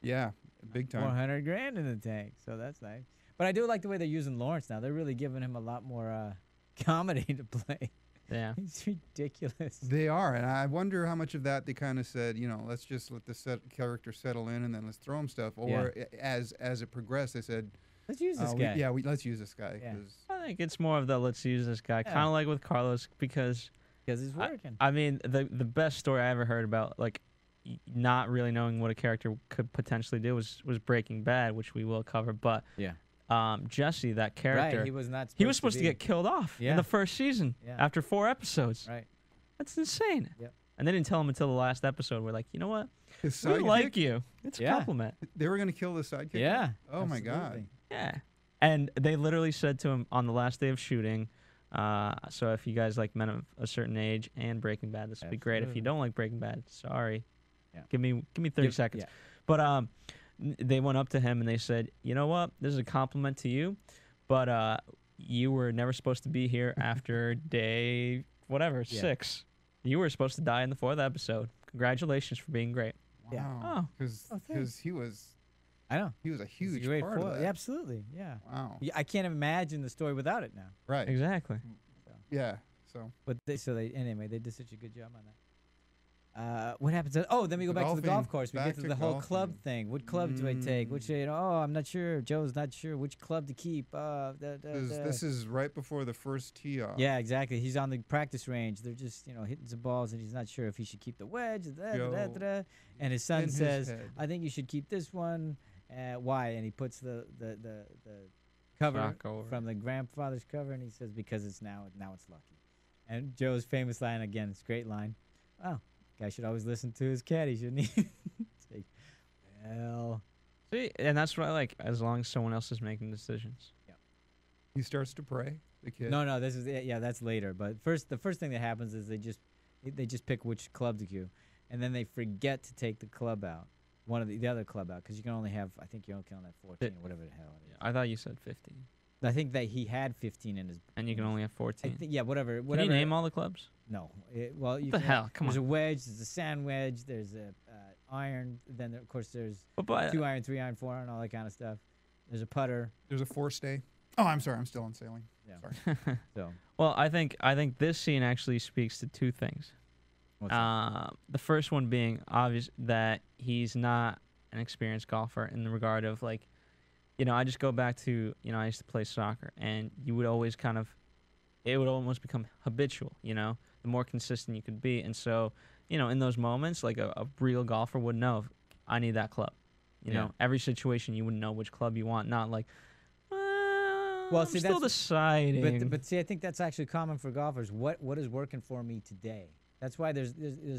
Yeah, big time.
400 grand in the tank. So that's nice. But I do like the way they're using Lawrence now. They're really giving him a lot more comedy to play.
Yeah.
He's ridiculous.
They are, and I wonder how much of that they kind of said, let's just let the character settle in, and then let's throw him stuff. Or as it progressed, they said,
Let's use this guy.
let's use this guy.
Yeah.
'Cause
I think it's more of the let's use this guy, kind of like with Carlos, because
he's working.
I mean, the best story I ever heard about, like, not really knowing what a character could potentially do was Breaking Bad, which we will cover. But
Yeah.
Jesse, that character,
Right, he was not.
he was supposed to get killed off in
Yeah.
the first season
Yeah.
after 4 episodes.
Right.
That's insane.
Yep.
And they didn't tell him until the last episode. We're like, you know what?
his
We
sidekick,
like you. It's a
Yeah.
compliment.
they were going to kill the sidekick?
Yeah.
Oh, my God.
absolutely.
Yeah. And they literally said to him on the last day of shooting, so if you guys like Men of a Certain Age and Breaking Bad, this would be great. If you
Absolutely.
don't like Breaking Bad, sorry.
Yeah.
Give me 30 seconds.
Yeah.
But they went up to him and they said, you know what? This is a compliment to you, but you were never supposed to be here after day whatever, 6. You were supposed to die in the 4th episode. Congratulations for being great.
Yeah.
Wow. Because
thanks.
he was
I know.
a
It's
huge
great
part of
foil.
that.
Yeah, absolutely. Yeah.
Wow.
Yeah. I can't imagine the story without it now.
Right.
Exactly.
Yeah. So
But anyway, they did such a good job on that. What happens? Then we go
The
back to the golf
golfing.
course. We
Back
get to
to
the whole club
golfing.
thing. What club do I take? Which I'm not sure. Joe's not sure which club to keep.
this is right before the first tee off.
Yeah, exactly. He's on the practice range. They're just hitting some balls, and he's not sure if he should keep the wedge. And his son
in his
says,
head.
"I think you should keep this one." Why? And he puts the cover
Sock over.
from the grandfather's cover, and he says, "Because it's now it's lucky." And Joe's famous line again. It's a great line. Oh, guy should always listen to his caddy, shouldn't he? It's like, well,
See, and that's what I like, as long as someone else is making decisions.
He starts to pray. The kid.
no, this is that's later. But the first thing that happens is they just pick which club to cue, and then they forget to take the club out, one of the other club out, because you can only have, I think you only can have 14 or whatever the hell it is.
I thought you said 15.
I think that he had 15 in his.
And you can only have 14.
Whatever.
Can you name all the clubs?
No. Well, you
the
can
hell? Come
There's
on.
a wedge. There's a sand wedge. There's a iron. Then of course there's
But
2 iron, 3 iron, 4 iron, all that kind of stuff. There's a putter.
There's a forestay. Oh, I'm sorry. I'm still on sailing.
Yeah.
Sorry.
So
well, I think this scene actually speaks to 2 things.
what's that?
The first one being obvious that he's not an experienced golfer in the regard of like, I just go back to, I used to play soccer, and you would always it would almost become habitual, the more consistent you could be. And so, in those moments, like a real golfer would know, I need that club. Every situation you would know which club you want, not like,
Well,
I'm
see,
still
that's-
deciding.
But see, I think that's actually common for golfers. What is working for me today? That's why there's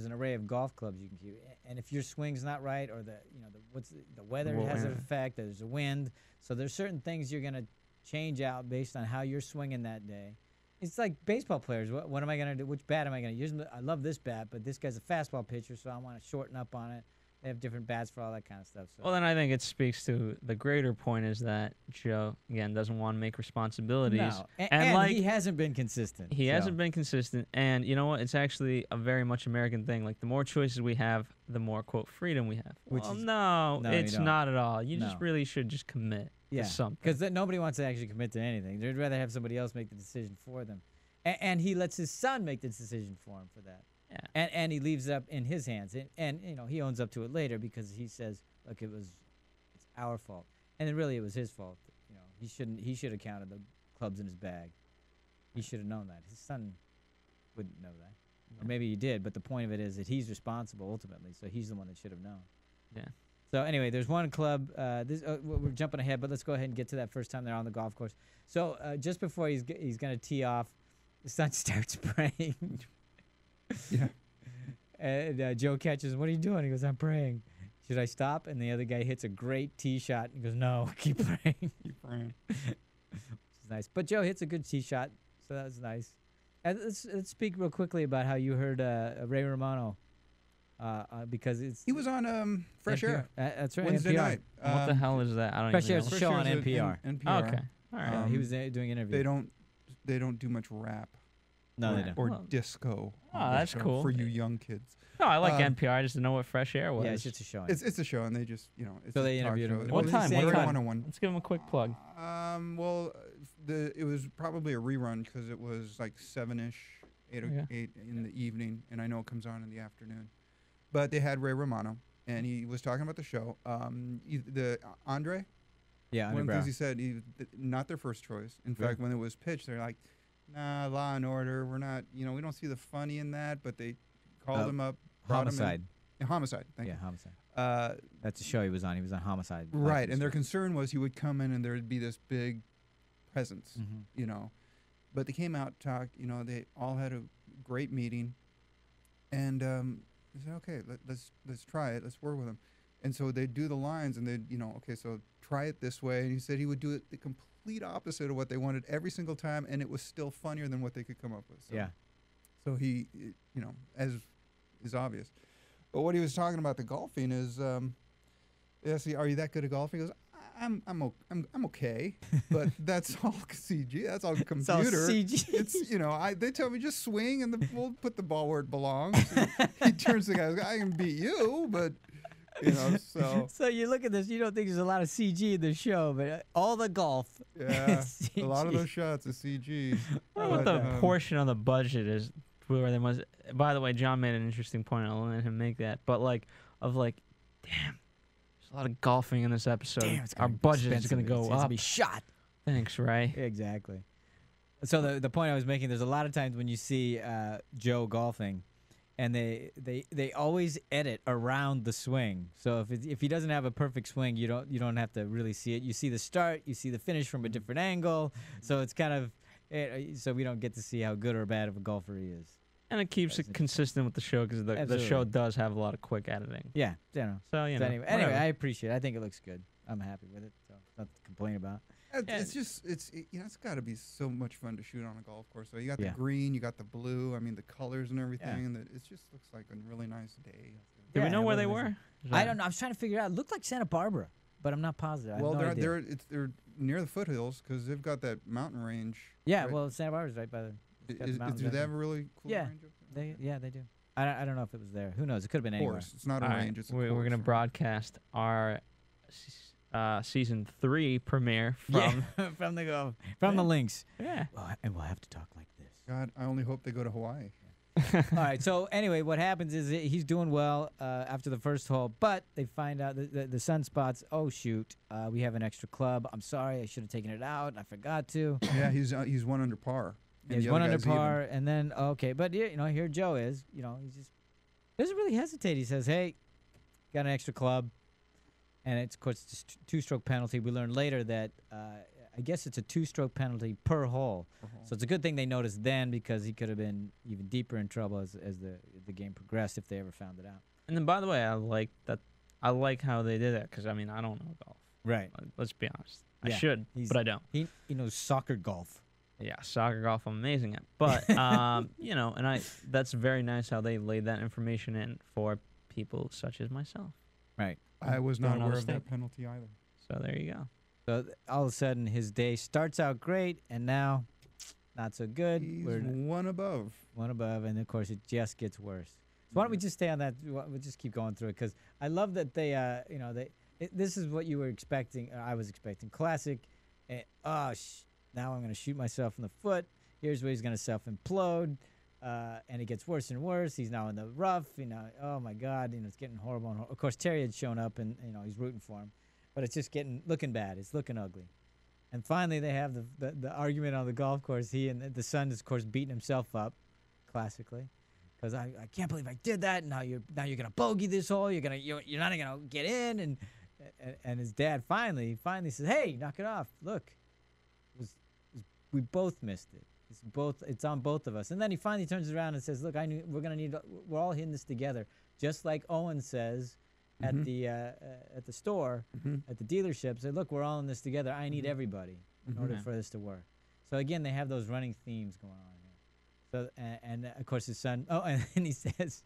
an array of golf clubs you can cue. And if your swing's not right, or the weather has an effect, there's a wind. So there's certain things you're gonna change out based on how you're swinging that day. It's like baseball players. What am I gonna do? Which bat am I gonna use? I love this bat, but this guy's a fastball pitcher, so I want to shorten up on it. They have different bats for all that kind of stuff. So.
Well, then I think it speaks to the greater point is that Joe, again, doesn't want to make responsibilities.
No,
and like,
he hasn't been consistent.
he
so.
hasn't been consistent. And you know what? It's actually a very much American thing. Like, the more choices we have, the more, quote, freedom we have.
Which
Well,
is-
no,
No, you
it's
don't.
not at all. You just
No.
really should just commit to something.
Because nobody wants to actually commit to anything. They'd rather have somebody else make the decision for them. And he lets his son make the decision for him for that.
Yeah.
And he leaves it up in his hands. And he owns up to it later because he says, look, it's our fault. And then really it was his fault. He should have counted the clubs in his bag. He should have known that. His son wouldn't know that. Or maybe he did, but the point of it is that he's responsible ultimately, so he's the one that should have known.
Yeah.
So anyway, there's one club. We're jumping ahead, but let's go ahead and get to that first time they're on the golf course. So just before he's going to tee off, the son starts praying.
Yeah.
And Joe catches, what are you doing? He goes, I'm praying. Should I stop? And the other guy hits a great tee shot. He goes, no, keep praying.
Keep praying.
Which is nice. But Joe hits a good tee shot, so that was nice. Let's speak real quickly about how you heard Ray Romano, because
He was on Fresh
NPR.
Air
That's right.
Wednesday
NPR.
night.
What the hell is that? I don't
Fresh
even
Air's
know.
a show on
Air's
NPR.
NPR.
Okay. All right.
He was doing interviews.
They don't do much rap.
No, they
or,
don't.
or
Well,
disco.
oh,
on the
that's
show
cool.
for you young kids.
No, I like NPR. I just didn't know what Fresh Air was.
Yeah, it's just a show.
It's a show, and they just it's
So
a
they
talk
interviewed
show.
him.
What
was he
time?
saying?
What time?
101.
Let's give him a quick plug.
Well, it was probably a rerun because it was like 7-ish, 8 in the evening, and I know it comes on in the afternoon. But they had Ray Romano, and he was talking about the show. Andre.
Yeah,
One of the things he said, not their first choice. In fact, when it was pitched, they're like, "Nah, Law and Order. We're not. We don't see the funny in that." But they called him up.
Homicide.
Homicide. Thank you.
Homicide. That's the show he was on. He was on Homicide.
Right, and their concern was he would come in and there would be this big presence, But they came out, talked. They all had a great meeting, and they said, "Okay, let's try it. Let's work with him." And so they'd do the lines, and they'd, okay, so try it this way. And he said he would do it the complete opposite of what they wanted every single time, and it was still funnier than what they could come up with. So,
Yeah.
So he, as is obvious. But what he was talking about the golfing is, see, are you that good at golfing? He goes, I'm okay, but that's all CG. That's all computer.
It's all CG.
It's they tell me just swing and we'll put the ball where it belongs. He turns to the guy, I can beat you, but so.
So you look at this, you don't think there's a lot of CG in the show, but all the golf.
Yeah,
is
a lot of
CG.
those shots is CG.
I don't know what the portion of the budget is where they must. By the way, John made an interesting point. I'll let him make that. But damn, there's a lot of golfing in this episode.
Damn, it's
Our
gonna be
budget is
expensive.
going to go
It's gonna
up.
be shot.
Thanks, Ray.
Exactly. So the point I was making, there's a lot of times when you see Joe golfing, and they always edit around the swing. So if he doesn't have a perfect swing, you don't have to really see it. You see the start, you see the finish from a different angle. So it's kind of so we don't get to see how good or bad of a golfer he is.
And it keeps it consistent with the show because the show does have a lot of quick editing.
Yeah,
So
So anyway, I appreciate it. I think it looks good. I'm happy with it. So nothing to complain about.
It's just it's got to be so much fun to shoot on a golf course. So you got the
Yeah.
green, you got the blue. I mean the colors and everything, and it just looks like a really nice day.
Do we
Yeah,
know
it
where
was
they
amazing.
were?
I don't know. I was trying to figure it out. It looked like Santa Barbara, but I'm not positive. I have
Well,
no idea.
they're near the foothills because they've got that mountain range.
Yeah,
right?
well, Santa Barbara's right by the. it's got the mountains
Do
right
they
there.
have a really cool
Yeah.
range up there?
They do. I don't know if it was there. Who knows? It could have been anywhere.
Course. It's not a
All right,
range. It's a
we're
course,
going to
right?
broadcast our season 3 premiere from.
Yeah, from the links.
Yeah.
Well, and we'll have to talk like this.
God, I only hope they go to Hawaii.
All right. So anyway, what happens is he's doing well after the first hole, but they find out the sunspots. Oh shoot, we have an extra club. I'm sorry, I should have taken it out. I forgot to.
Yeah, he's one under par.
Yeah,
and
he's
the
one
other
under
guy's even.
par, and then okay, but here Joe is. He's just doesn't really hesitate. He says, "Hey, got an extra club," and it's of course just 2-stroke penalty. We learned later that I guess it's a 2-stroke penalty per hole. So it's a good thing they noticed then because he could have been even deeper in trouble as the game progressed if they ever found it out.
And then, by the way, I like that. I like how they did it because I mean I don't know golf.
Right.
Let's be honest. I
Yeah,
should, but I don't.
He knows soccer golf.
Yeah, soccer golf I'm amazing at. But and that's very nice how they laid that information in for people such as myself.
Right.
I was not
Going on
aware
the
of that
state.
penalty either.
So there you go.
So all of a sudden his day starts out great and now not so good.
He's
We're
one above.
one above, and of course it just gets worse. So why don't we just stay on that? We'll just keep going through it because I love that they, this is what you were expecting. I was expecting classic. Now I'm going to shoot myself in the foot. Here's where he's going to self-implode, and it gets worse and worse. He's now in the rough. Oh my God, it's getting horrible. And of course Terry had shown up, and he's rooting for him, but it's just looking bad. It's looking ugly. And finally, they have the argument on the golf course. He and the son is, of course, beating himself up, classically, because I can't believe I did that. Now you're gonna bogey this hole. You're not gonna get in. And his dad finally says, "Hey, knock it off. Look, we both missed it. It's on both of us." And then he finally turns around and says, "Look, we're all hitting this together, just like Owen says." At the store, at the dealership, say, "Look, we're all in this together. I need everybody in order for this to work." So again, they have those running themes going on here. So and of course his son. Oh, and then he says,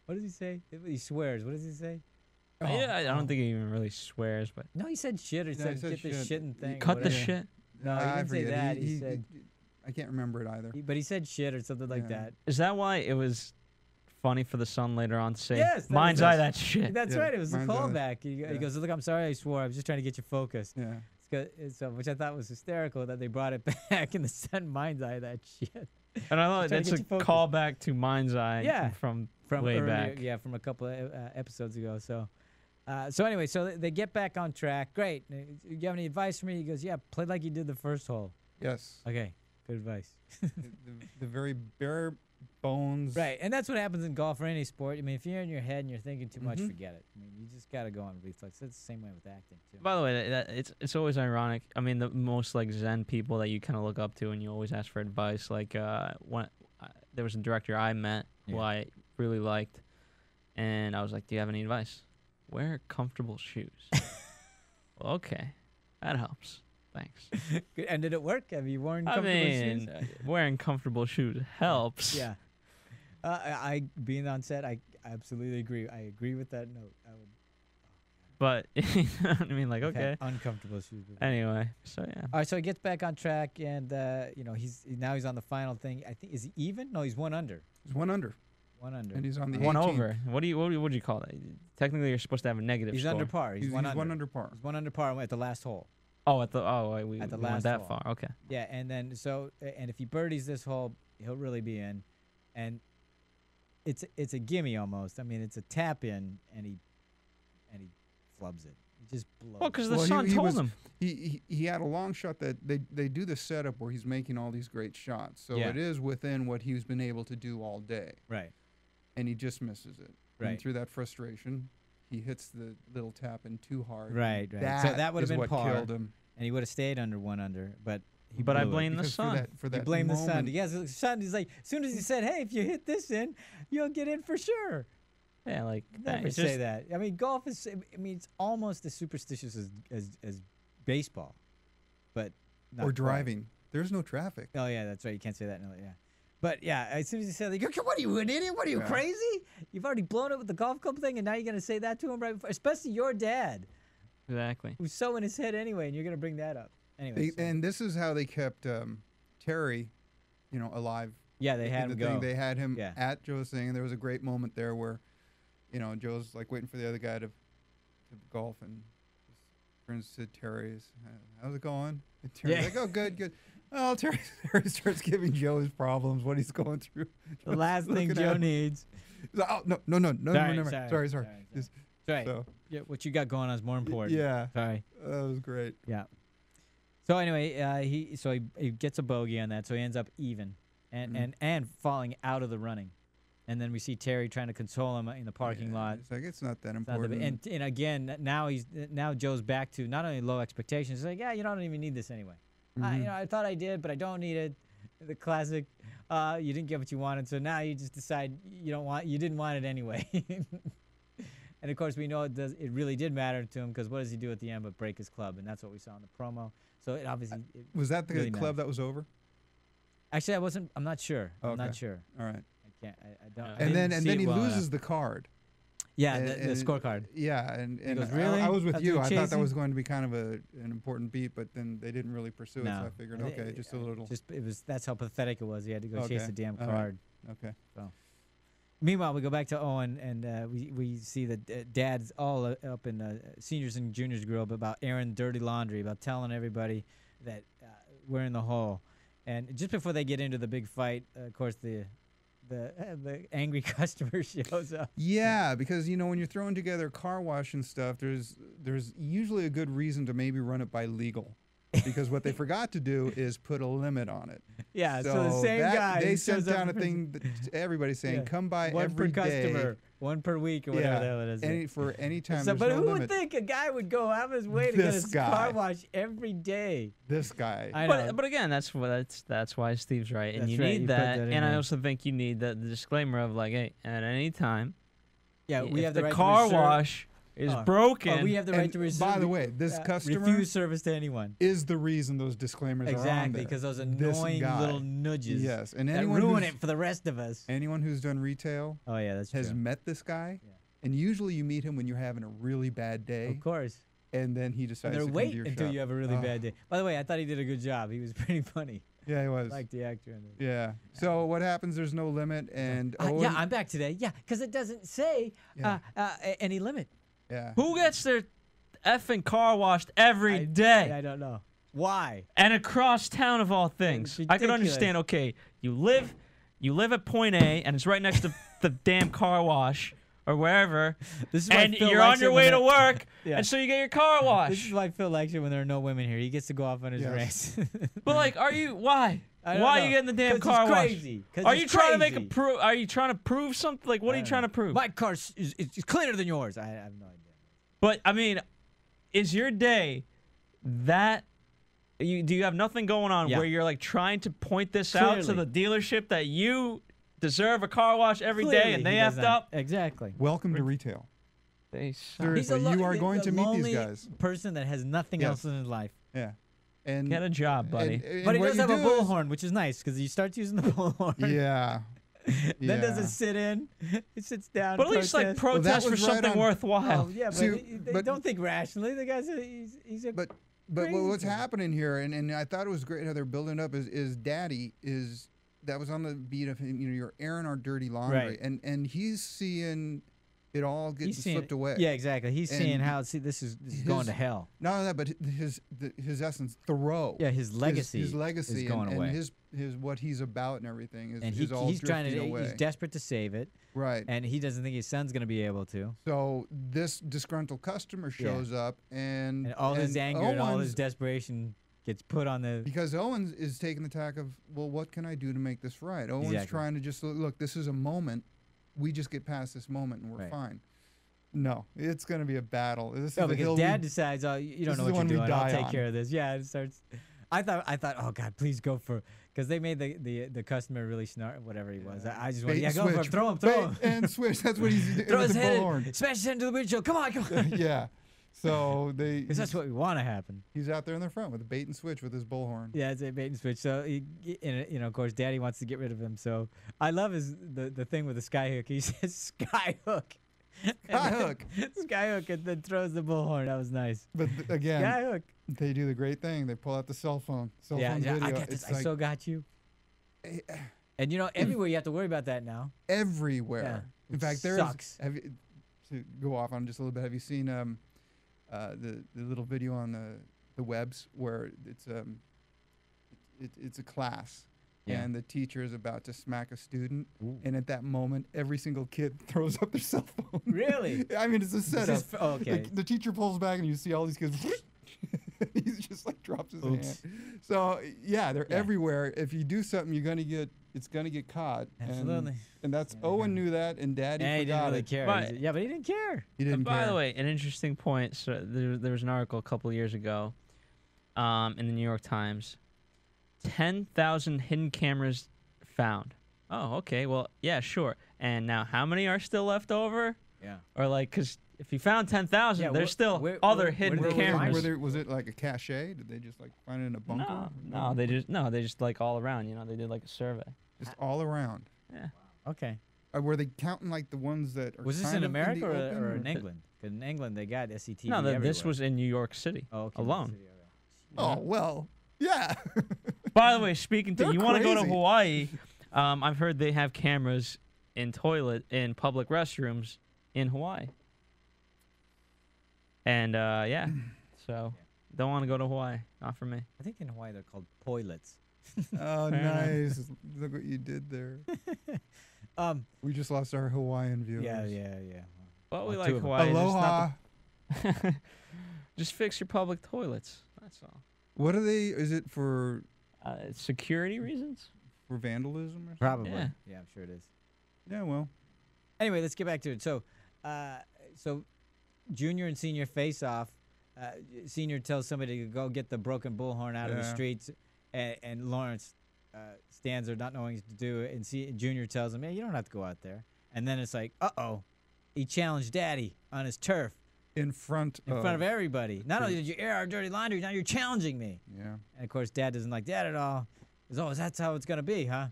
what does he say? He swears. What does he say?
Yeah, I don't think he even really swears, but
No, he said shit or
he
said
said
get the
shit.
shitting thing. or
cut the
whatever.
shit.
No, he
I
didn't say
forget.
that. He said,
I can't remember it either.
but he said shit or something like
Yeah.
that.
Is that why it was funny for the son later on to say,
Yes, that
"Mind's
was-
eye that shit"?
That's
Yeah,
right. It was a
mine's on it.
callback. He
Yeah.
goes, "Look, I'm sorry, I swore. I was just trying to get you focused."
Yeah.
So, which I thought was hysterical that they brought it back and the son mind's eye that shit
And I thought
Just trying
that's
to
a
get you focused.
callback to Mind's Eye
Yeah.
from
from
way
earlier,
back.
yeah, from a couple of episodes ago. So anyway, so they get back on track. Great. You have any advice for me? He goes, "Yeah, play like you did the first hole."
Yes.
Okay, good advice.
the very bare bones.
Right, and that's what happens in golf or any sport. I mean, if you're in your head and you're thinking too much,
Mhm.
forget it. I mean, you just got to go on reflex. That's the same way with acting too.
By the way, it's always ironic. I mean, the most like Zen people that you kind of look up to, and you always ask for advice. Like when there was a director I met who
Yeah.
I really liked, and I was like, "Do you have any advice? Wear comfortable shoes." Well, okay, that helps. Thanks.
Good. And did it work? Have you worn
I
comfortable
mean,
shoes?
wearing comfortable shoes helps.
Yeah. I being on set, I absolutely agree. I agree with that note. I would.
But you know what I mean, like,
I've had
okay.
uncomfortable shoes. before.
Anyway, so yeah.
All right, so he gets back on track, and you know he's on the final thing. I think is he even? No, he's one under.
He's one under,
One under.
and he's on the
One
18th.
over. What do you call that? Technically, you're supposed to have a negative
He's
score.
under par. He's,
He's
one
one
under.
under par.
He's one under par at the last hole.
We
At the
went
last
that
hole.
far. Okay.
Yeah, and then and if he birdies this hole, he'll really be in, and it's a gimme almost. I mean, it's a tap in, and he flubs it. He just blows.
Well, because the
Well,
son
he
told
was-
him.
He had a long shot that they do the setup where he's making all these great shots. So
Yeah.
it is within what he's been able to do all day,
Right.
and he just misses it.
Right.
And through that frustration, he hits the little tap in too hard.
Right. So that would have
is
been
what
par,
killed him.
and he would have stayed under one under, but. He
But I
blew it.
blame the
Because
son.
for
You
that
blame the son.
moment-
Yes, the son. He's like, as soon as he said, "Hey, if you hit this in, you'll get in for sure."
Yeah, like
Never
it's
say
just-
that. I mean, golf is. I mean, it's almost as superstitious as baseball, but not
or
quite.
driving. There's no traffic.
Oh yeah, that's right. You can't say that. No, yeah. But yeah, as soon as he said, like, "What are you, an idiot? What are you,
Yeah.
crazy? You've already blown it with the golf club thing, and now you're gonna say that to him right before, especially your dad,
Exactly.
who's so in his head anyway, and you're gonna bring that up anyway."
And this is how they kept Terry, alive.
yeah, they had
the
him
thing.
go.
They had him
Yeah.
at Joe's thing, and there was a great moment there where, Joe's like waiting for the other guy to golf, and just turns to Terry's, "How's it going?" And Terry's
Yeah.
like, "Oh, good." Oh, Terry starts giving Joe his problems, what he's going through.
The last thing
looking
Joe
at him.
needs.
He's like, "Oh, no, never mind. Sorry. Just-
Right.
So,
Yeah, what you got going on is more important.
yeah,
Sorry.
that was great.
Yeah. So anyway, he gets a bogey on that, so he ends up even, and falling out of the running, and then we see Terry trying to console him in the parking
Yeah,
lot.
It's like, it's not that
It's not the
important.
big- and again, now Joe's back to not only low expectations. He's like, yeah, you don't even need this anyway. I thought I did, but I don't need it. The classic, you didn't get what you wanted, so now you just decide you didn't want it anyway. And of course, we know it really did matter to him, because what does he do at the end but break his club, and that's what we saw in the promo. So it obviously
Was that the
really
club
matters.
that was over?
Actually, I'm not sure. I'm
Okay.
not sure.
All right.
I can't. I don't.
Yeah.
I
And
didn't
then
see it
he
well
loses
enough.
the card.
Yeah,
and-
the
and-
scorecard.
Yeah, and
goes,
I-
"Really?
I was with
After
you.
the
I thought that
chasing?"
was going to be kind of an important beat, but then they didn't really pursue it, so I figured, okay, just a little.
That's how pathetic it was. He had to go chase
Okay.
the damn
All right.
card.
Okay.
Meanwhile, we go back to Owen, and we see that Dad's all up in seniors and juniors group about airing dirty laundry, about telling everybody that we're in the hole. And just before they get into the big fight, of course, the angry customer shows up.
Yeah, because when you're throwing together car wash and stuff, there's usually a good reason to maybe run it by legal, because what they forgot to do is put a limit on it.
Yeah, so the same guy
they
who
sent
shows up
down a
for-
thing to everybody saying,
Yeah.
"Come by
one
every
per
day."
customer, one per week, or whatever the hell it is.
For any time.
So,
there's
but
no
who would
limit.
think a guy would go out of his way to get
This
his
guy.
car washed every day?
This guy.
I know.
But again, that's why Steve's right, and
That's
you
right,
need
you put
that.
that in
And I
there.
also think you need the disclaimer of like, hey, at any time,
Yeah, we
if
have the
the
right to
car
reserve-
wash is broken.
Oh, we have the right
And
to refuse.
by the way, this customer
refuse service to anyone.
is the reason those disclaimers are on
Exactly,
there.
because those
This
annoying
guy.
little nudges.
Yes, and
that
anyone
ruin
who's-
it for the rest of us.
Anyone who's done retail
Oh yeah, that's
has
true.
met this guy,
Yeah.
and usually you meet him when you're having a really bad day,
Of course.
and then he decides
And
to
they're
come to
wait
your
until
shop.
you have a really
Oh,
bad day. By the way, I thought he did a good job. He was pretty funny.
Yeah, he was.
I like the actor in it.
Yeah. So what happens? There's no limit, and
Yeah,
Owen,
I'm back today. Yeah, because it doesn't say
Yeah.
any limit.
yeah.
Who gets their effing car washed every day?
I don't know. Why?
And across town of all things. I can
ridiculous.
understand, okay, you live at point A and it's right next to the damn car wash or wherever,
This is why
and
Phil
you're
likes
on your
it when
way to
there-
work,
Yeah.
and so you get your car
This
washed.
is why Phil likes it when there are no women here. He gets to go off on his
Yes.
rants.
But like, why?
I don't
Why are
know.
you getting the damn
'Cause he's
car washed?
crazy. 'Cause
Are
he's
you trying to make a
crazy.
proof? Are you trying to prove something? Like, what are you trying to prove?
My car is cleaner than yours. I have no idea.
But I mean, is your day that do you have nothing going on
Yeah.
where you're like trying to point this out to the dealership that you deserve a car wash every day
Clearly
and
he
they
does
effed
not.
up?
Exactly.
Welcome to retail.
They suck.
Seriously, you are going
he's
to
a
meet
lonely
these guys.
person that has nothing
Yes.
else in his life.
Yeah. And
Get a job, buddy.
and
But he
what
does
you
have a
do is-
bullhorn, which is nice because he starts using the bullhorn.
Yeah.
Then doesn't
Yeah.
sit in. He sits down.
But at least like
protest.
protest for
was right
something
on-
worthwhile.
Oh, yeah, but
See,
they
but-
don't think rationally. The guy's he's a
But
crazy
what's
person.
happening here, and I thought it was great how they're building up is Daddy is that was on the beat of him. You know, you're airing our dirty laundry,
Right.
and he's seeing it all get
he's seeing
slipped away.
Yeah, exactly. He's seeing
And
how this is going
his-
to hell.
Not only that, but his essence, Thoreau.
Yeah, his legacy.
his legacy,
is going
and,
away.
and his what he's about and everything is,
and
is all
he's trying
drifting
to.
away.
He's desperate to save it,
Right.
and he doesn't think his son's going to be able to.
So this disgruntled customer shows up, and
And all his anger and all his
Owens-
desperation gets put on the.
because Owens is taking the tack of, well, what can I do to make this right? Owens
Exactly.
trying to just look. This is a moment. We just get past this moment and we're
Right.
fine. No, it's going to be a battle. This
No,
is the
because
hill
Dad
we-
decides, oh, you
this
don't
is
know
the
what
one
you're
we
doing. I'll
die
take
on.
care of this. Yeah, it starts. I thought, oh God, please go for, because they made the customer really snort, whatever he was. I just want,
Bait
yeah,
and
go for it.
switch.
Throw him,
Bait
throw him.
and switch. That's what he's doing
Throw
with
his
the
head
bullhorn.
in, smash his head into the windshield. Come on, come on.
Yeah. So
Because that's what we want to happen.
he's out there in the front with a bait and switch with his bullhorn.
Yeah, it's a bait and switch. So, of course, Daddy wants to get rid of him. So I love the thing with the skyhook. He says skyhook.
Skyhook.
Skyhook, and then throws the bullhorn. That was nice.
But again,
Skyhook.
they do the great thing. They pull out the cell phone. Cell
Yeah,
phone
yeah,
video.
I got this.
It's
I
like
so got you. And everywhere you have to worry about that now.
everywhere.
Yeah,
In
which
fact, there
sucks.
is. Have you, to go off on just a little bit? Have you seen the little video on the webs where it's a class.
Yeah.
And the teacher is about to smack a student, and at that moment, every single kid throws up their cell phone.
Really?
I mean, it's a setup.
Okay.
The teacher pulls back, and you see all these kids. He just like drops his
Oops.
hand. So yeah, they're
Yeah.
everywhere. If you do something, it's gonna get caught.
Absolutely.
And that's Owen knew that, and Daddy
Yeah, he didn't
forgot
really
it.
care.
But-
Yeah, but he didn't care.
He didn't
And by
care.
the way, an interesting point. So there was an article a couple of years ago, in the New York Times. 10,000 hidden cameras found. Oh, okay. Well, yeah, sure. And now, how many are still left over?
Yeah.
Or like, because if you found 10,000,
Yeah,
there's still
where-
other
where
hidden
did they
Were
cameras.
there, was it like a cache? Did they just like find it in a bunker?
No, they just like all around. You know, they did like a survey.
Just all around.
Yeah.
Okay.
Were they counting like the ones that are
Was this
kind
in
of
America
the open,
or in England? 'Cause in England, they got SCTV
No, this
everywhere.
was in New York City
Oh, okay.
alone.
Oh well, yeah.
By the way, speaking to
They're
you, want to go to
crazy.
Hawaii? I've heard they have cameras in public restrooms in Hawaii. And yeah, so don't want to go to Hawaii. Not for me.
I think in Hawaii they're called toilets.
Oh,
Fair enough.
nice. Look what you did there. We just lost our Hawaiian viewers.
Yeah.
Well, we
Two
like
of 'em.
Hawaii. just not
Aloha.
the- Just fix your public toilets. That's all.
What are they? Is it for
Security reasons?
vandalism or something?
Probably.
Yeah.
Yeah, I'm sure it is.
Yeah, well.
Anyway, let's get back to it. So, Junior and Senior face off. Senior tells somebody to go get the broken bullhorn out of the
Yeah.
streets, and Lawrence stands there not knowing what to do. And Junior tells him, "Hey, you don't have to go out there." And then it's like, uh-oh, he challenged Daddy on his turf.
in front
of everybody. Not only did you air our dirty laundry, now you're challenging me.
Yeah.
And of course, Dad doesn't like that at all. He goes, oh, that's how it's gonna be, huh?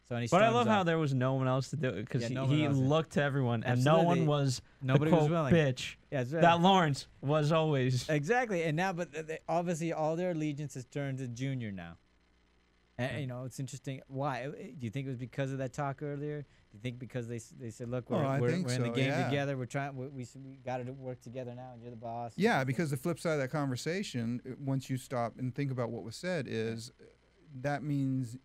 So and he
But I
storms
love how
off.
there was no one else to do it because
Yeah,
he,
no one
he
else.
looked to everyone and
Absolutely.
no one was
Nobody
the
was
quote
willing.
bitch
Yeah, that's right.
that Lawrence was always.
Exactly, and now, but obviously, all their allegiance has turned to Junior now. And you know, it's interesting. Why? Do you think it was because of that talk earlier? Do you think because they said, look, we're,
I
we're
think
in the
so,
game
yeah.
together. We're trying. We got to work together now, and you're the boss.
Yeah, because the flip side of that conversation, once you stop and think about what was said, is that means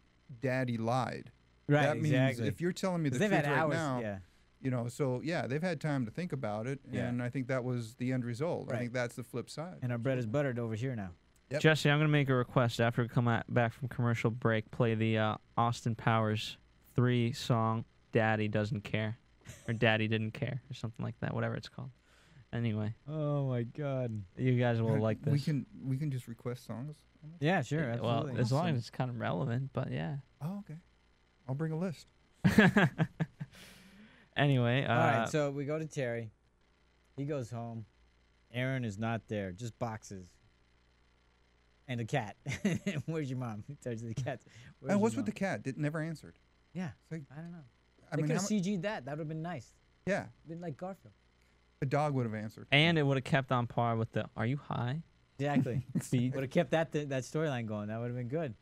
Daddy lied.
Right.
That means
Exactly.
if you're telling me the
'Cause
truth
they've had
right
hours.
now,
Yeah.
you know, so yeah, they've had time to think about it,
Yeah.
and I think that was the end result. I
Right.
think that's the flip side.
And our bread is buttered over here now.
Yep.
Jesse, I'm going to make a request after we come back from commercial break. Play the Austin Powers 3 song, Daddy Doesn't Care. Or Daddy Didn't Care, or something like that, whatever it's called. Anyway,
Oh my God.
you guys will like this.
We can just request songs.
Yeah, sure. Absolutely.
Well, as long as it's kind of relevant, but yeah.
Oh, okay. I'll bring a list.
Anyway,
All right, so we go to Terry. He goes home. Aaron is not there, just boxes. And a cat. Where's your mom? He tells the cat.
And what's with the cat? It never answered.
Yeah,
It's like,
I don't know.
I
They
mean,
could
how
have
mu-
CG'd that. That would have been nice.
yeah,
Been like Garfield.
a dog would have answered.
and it would have kept on par with the "Are you high?"
Exactly. Would have kept that storyline going. That would have been good.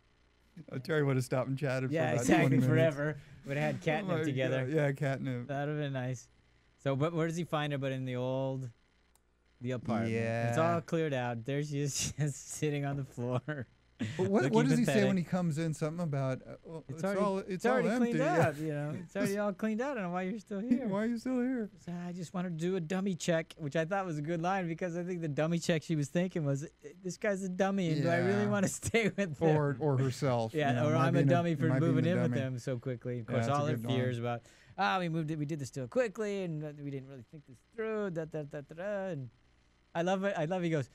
Terry would have stopped and chatted
Yeah,
for about
exactly.
20 minutes.
Forever. Would have had
Oh
catnip
my
together.
God. Yeah, catnip.
That would have been nice. So, but where does he find her? But in the apartment. It's
Yeah.
all cleared out. There she is, just sitting on the floor.
But what
Looking
does he say
pathetic.
when he comes in? Something about well,
It's
it's
already
all
cleaned
empty.
up, you know. It's already all cleaned out. I don't know why you're still here.
Why are you still here?
So I just wanted to do a dummy check, which I thought was a good line because I think the dummy check she was thinking was, this guy's a dummy, and do I really
Yeah.
want to stay with him?
Or herself.
Yeah,
you know,
or
might
I'm
be
a
in
dummy for
might be
moving
a
in with
dummy.
him so quickly. Of
Yeah,
course,
that's a
all her
good line.
fears about, we did this too quickly, and we didn't really think this through. And I love it. He goes,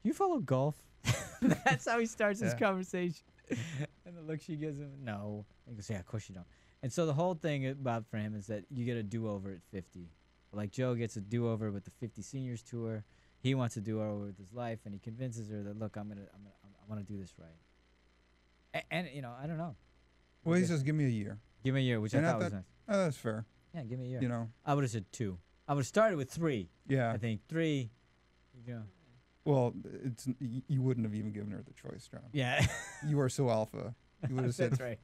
"You follow golf?" That's how he starts his
Yeah.
conversation. And the look she gives him, no. He goes, yeah, of course you don't. And so the whole thing about for him is that you get a do-over at 50. Like Joe gets a do-over with the 50 Seniors Tour. He wants a do-over with his life, and he convinces her that, look, I want to do this right. And you know, I don't know.
Well, he says, "Give me a year."
Give me a year, which I
And I
thought was
thought-
nice.
Oh, that's fair.
Yeah, give me a year.
You know.
I would have said 2. I would have started with 3.
Yeah.
I think 3. You know.
Well, you wouldn't have even given her the choice, John.
Yeah.
You are so alpha. You would have said,
That's right.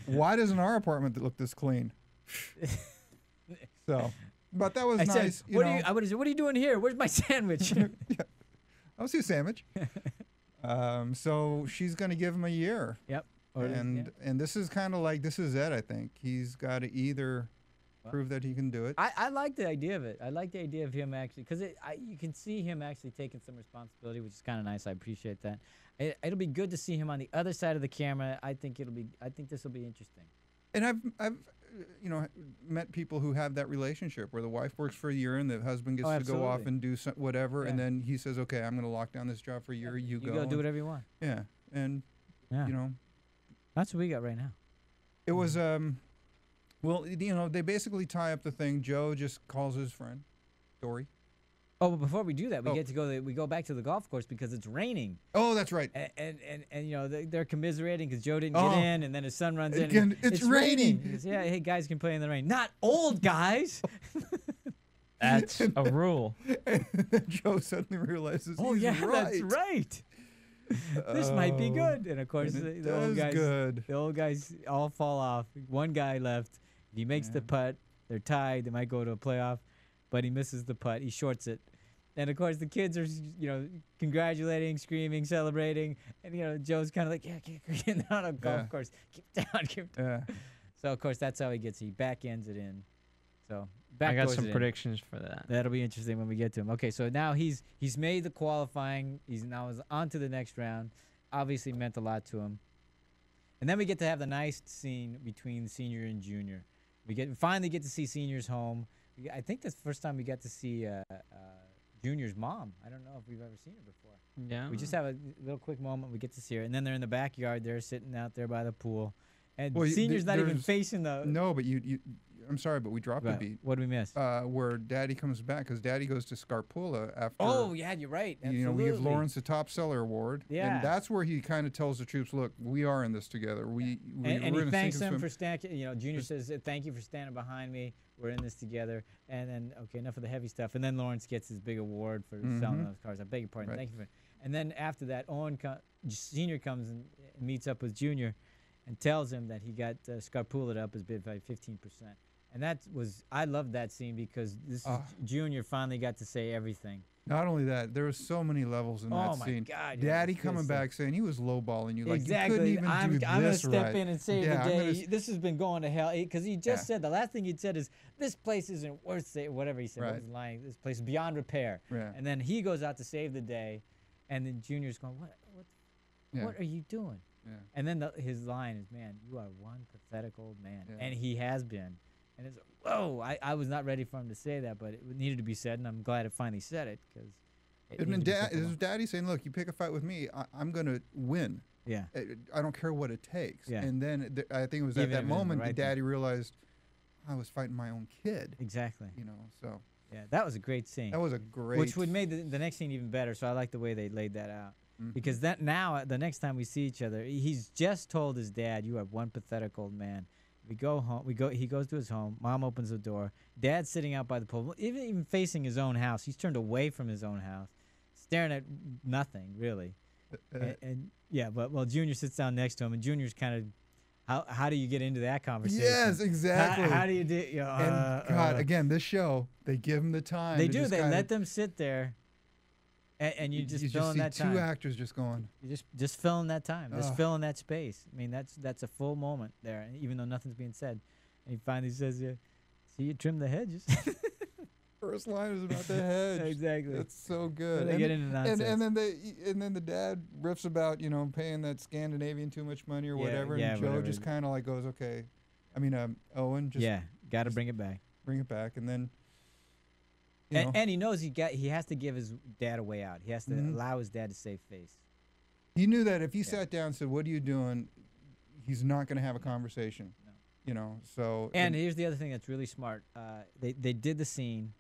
"Why doesn't our apartment look this clean?" So, but that was
I
nice.
said,
you know.
I would have said, what are you doing here? Where's my sandwich?
I'll see a sandwich. So she's gonna give him a year,
Yep. Or-
and this is kind of like this is it. I think he's got to either prove that he can do it.
I like the idea of it. I like the idea of him actually, because you can see him actually taking some responsibility, which is kind of nice. I appreciate that. It'll be good to see him on the other side of the camera. I think this will be interesting.
And I've met people who have that relationship where the wife works for a year and the husband gets to go off
absolutely.
and do whatever, and
Yeah.
then he says, "Okay, I'm going to lock down this job for a year. You
You
go
go do
and-
whatever you want.
Yeah, and
Yeah.
you know,
That's what we got right now.
it was well, you know, they basically tie up the thing. Joe just calls his friend, Dory.
Oh, but before we do that, we
Oh.
get to go. We go back to the golf course because it's raining,
Oh, that's right.
and you know they're commiserating because Joe didn't
Oh.
get in, and then his son runs in.
Again,
and
it's raining.
He goes, yeah, hey, guys can play in the rain. Not old guys.
That's a rule.
And then Joe suddenly realizes,
Oh
he's
yeah,
right.
that's right. This might be
Oh,
good. And of course,
and it
the old
does
guys,
good.
the old guys all fall off. One guy left. If he makes the putt, they're tied. They might go to a playoff, but he misses the putt. He shorts it. And of course, the kids are, congratulating, screaming, celebrating, and Joe's kind of like, yeah, get on a golf course, keep it down, keep it down.
Yeah.
So of course, that's how he gets. He back ends it in. So back
I got
goes
some
it in.
predictions for that.
That'll be interesting when we get to him. Okay, so now he's made the qualifying. He's now on to the next round. Obviously meant a lot to him. And then we get to have the nice scene between senior and junior. We finally get to see senior's home. I think that's the first time we got to see junior's mom. I don't know if we've ever seen her before.
Yeah.
We just have a little quick moment. We get to see her, and then they're in the backyard. They're sitting out there by the pool, and
Well,
senior's not even
there's-
facing the.
No, but I'm sorry, but we dropped a beat.
What did we miss?
Where Daddy comes back, because Daddy goes to Scarpula after.
Oh yeah, you're right.
We give Lawrence the top seller award.
Yeah.
And that's where he kind of tells the troops, look, we are in this together.
And he thanks them for standing. Junior says, thank you for standing behind me. We're in this together. And then, okay, enough of the heavy stuff. And then Lawrence gets his big award for selling those cars. I beg your pardon.
Right.
Thank you for. And then after that, Owen Senior comes and meets up with Junior, and tells him that he got Scarpula up his bid by 15%. And I loved that scene because Junior finally got to say everything.
Not only that, there were so many levels in that scene.
Oh, my God.
Daddy coming back saying he was lowballing you. Like,
exactly.
you couldn't even
I'm
do
going to
this
step
right.
in and save the day. This has been going to hell. Because he just said, the last thing he'd said is, this place isn't worth saving. Whatever he said.
Right.
What was lying? This place is beyond repair.
Right.
And then he goes out to save the day. And then Junior's going, what are you doing?
Yeah.
And then his line is, man, you are one pathetic old man.
Yeah.
And he has been. And it's, whoa, I was not ready for him to say that, but it needed to be said, and I'm glad it finally said it. Because
it was Daddy saying, look, you pick a fight with me, I'm going to win.
Yeah.
I don't care what it takes.
Yeah.
And then I think it was
Even
at that
if it was the
moment
right
that Daddy realized I was fighting my own kid.
Exactly.
So.
Yeah, that was a great scene.
That was a great.
Which would make the next scene even better, so I like the way they laid that out. Because now, the next time we see each other, he's just told his dad, you are one pathetic old man. We go home. He goes to his home. Mom opens the door. Dad's sitting out by the pool, even facing his own house. He's turned away from his own house, staring at nothing really. But Junior sits down next to him, and Junior's kind of, how do you get into that conversation?
Yes, exactly.
How do you do?
And God, again, this show, they give them the time.
They do. They let them sit there. And you just filling that time.
Two actors just going.
You just filling that time. Just filling that space. I mean, that's a full moment there, even though nothing's being said. And he finally says, "See you trim the hedges."
First line is about the hedge.
Exactly.
That's so good.
They get into nonsense.
And then the dad riffs about paying that Scandinavian too much money or whatever. And Joe just kind of like goes, okay. I mean, Owen just
got to bring it back.
Bring it back, and then.
And he knows he has to give his dad a way out. He has to allow his dad to save face.
He knew that if he sat down and said, "What are you doing?" he's not going to have a conversation. No. So.
And here's the other thing that's really smart. They did the scene,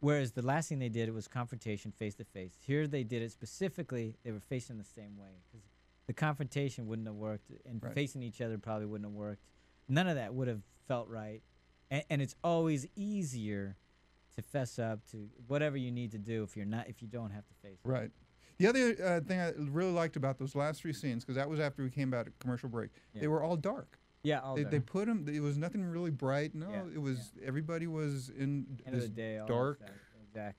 whereas the last thing they did, it was confrontation face to face. Here they did it specifically. They were facing the same way because the confrontation wouldn't have worked, and facing each other probably wouldn't have worked. None of that would have felt right. And it's always easier to fess up to whatever you need to do if you don't have to face it.
Right. The other thing I really liked about those last three scenes, because that was after we came back at commercial break, they were all dark.
Yeah,
they put them. It was nothing really bright. No, it was everybody was in this dark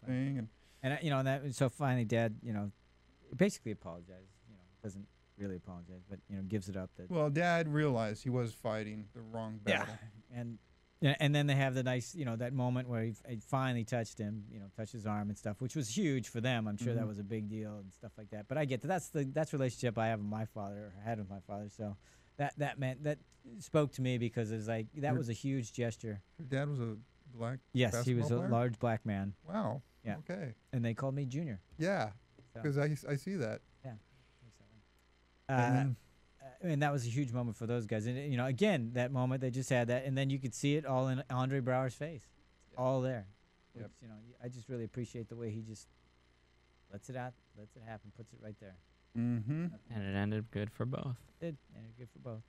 thing,
and so finally, Dad, basically apologized. Doesn't really apologize, but gives it up.
Dad realized he was fighting the wrong battle.
And then they have the nice, that moment where he finally touched him, touched his arm and stuff, which was huge for them. I'm sure that was a big deal and stuff like that. But I get that's the relationship I have with my father, or had with my father. So that spoke to me because it was like that was a huge gesture.
Your dad was a black.
Yes, he was
player?
a large black man.
Wow.
Yeah.
Okay.
And they called me Junior.
Yeah, because I see that.
Yeah. And that was a huge moment for those guys. And, again, that moment, they just had that. And then you could see it all in Andre Brower's face. It's all there. Which, I just really appreciate the way he just lets it out, lets it happen, puts it right there.
Mm-hmm.
And it ended good for both.
It ended good for both.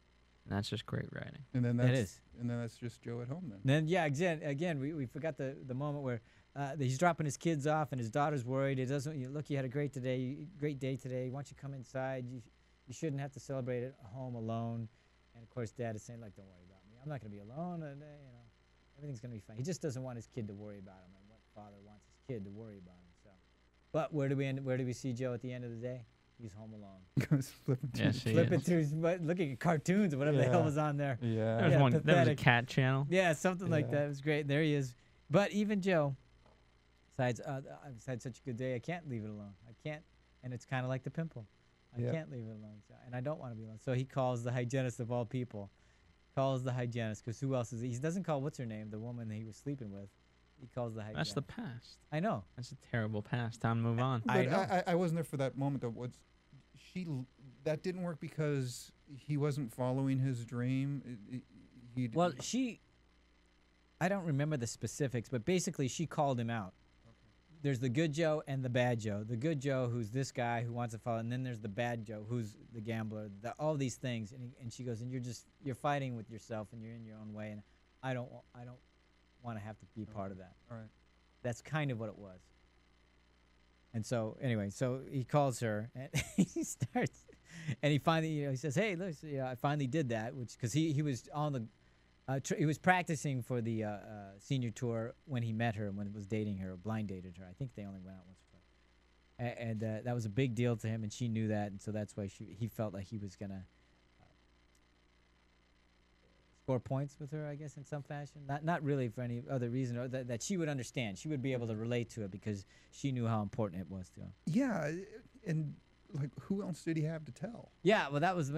And that's just great writing.
And then that's just Joe at home then.
Again, we forgot the moment where he's dropping his kids off and his daughter's worried. It doesn't. Look, you had a great day today. Why don't you come inside? You shouldn't have to celebrate at home alone. And, of course, Dad is saying, like, don't worry about me. I'm not going to be alone. And, everything's going to be fine. He just doesn't want his kid to worry about him. And what father wants his kid to worry about him? So, but where do we see Joe at the end of the day? He's home alone. Flipping through, looking at cartoons or whatever the hell was on there.
Yeah.
There was a cat channel.
Yeah, something like that. It was great. There he is. But even Joe, besides, I've had such a good day, I can't leave it alone. I can't. And it's kind of like the pimple. I can't leave it alone, and I don't want to be alone. So he calls the hygienist of all people. Calls the hygienist, because who else is he? Doesn't call what's her name, the woman that he was sleeping with. He calls the hygienist.
That's the past.
I know.
That's a terrible past. Time to move on.
But I wasn't there for that moment. Though. That didn't work because he wasn't following his dream.
I don't remember the specifics, but basically she called him out. There's the good Joe and the bad Joe. The good Joe, who's this guy who wants to follow, and then there's the bad Joe, who's the gambler. All these things, and she goes, and you're fighting with yourself, and you're in your own way, and I don't want to have to be part of that.
All right.
That's kind of what it was. And so anyway, so he calls her, and he starts, and he finally, he says, "Hey, look, I finally did that," which because he was on the. He was practicing for the senior tour when he met her, when he was dating her, or blind dated her. I think they only went out once or twice. And that was a big deal to him, and she knew that, and so that's why he felt like he was going to score points with her, I guess, in some fashion. Not really for any other reason, or that she would understand. She would be able to relate to it because she knew how important it was to him.
Yeah, and like, who else did he have to tell?
Yeah, well, that was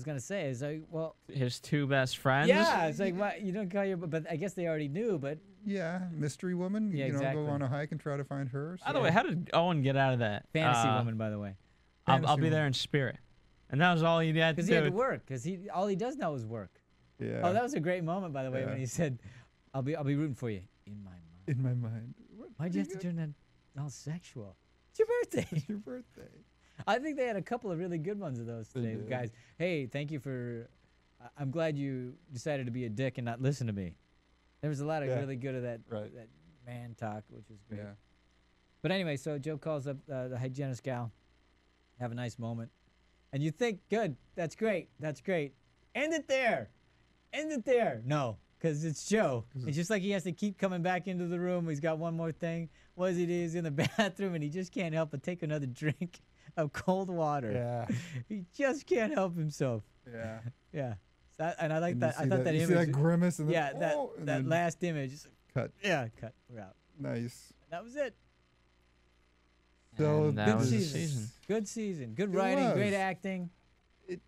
gonna say. Is like, well,
his two best friends.
yeah, it's like, what, you don't call your, but I guess they already knew. But
Yeah, mystery woman.
Yeah,
you know,
exactly.
go on a hike and try to find her.
By the way, how did Owen get out of that?
fantasy woman, by the way,
I'll
Fantasy
be there
woman.
in spirit, and that was all he had to
because
do.
he had to work. Because all he does now is work.
Yeah.
Oh, that was a great moment, by the way, when
Yeah.
he said, "I'll be rooting for you in my mind."
in my mind.
Why'd you have to turn that all sexual? It's your birthday.
It's your birthday.
I think they had a couple of really good ones of those
They
today,
did.
guys. Hey, thank you for. I'm glad you decided to be a dick and not listen to me. There was a lot of
Yeah.
really good of that
Right.
that man talk, which was great.
Yeah.
But anyway, so Joe calls up the hygienist gal, have a nice moment, and you think, good, that's great, that's great. End it there. End it there. No, because it's Joe. It's just like he has to keep coming back into the room. He's got one more thing. What is it? He's in the bathroom, and he just can't help but take another drink of cold water.
Yeah.
He just can't help himself.
Yeah.
Yeah. And I like
And
that.
you
I
see
thought that
you
image.
see that grimace and
yeah,
then, oh, and
that
then
last image. is-
cut.
Yeah, cut. We're out.
Nice.
That was it.
So
And that
Good
was the
season.
season.
Good season. Good
It
writing.
was.
Great acting.
It,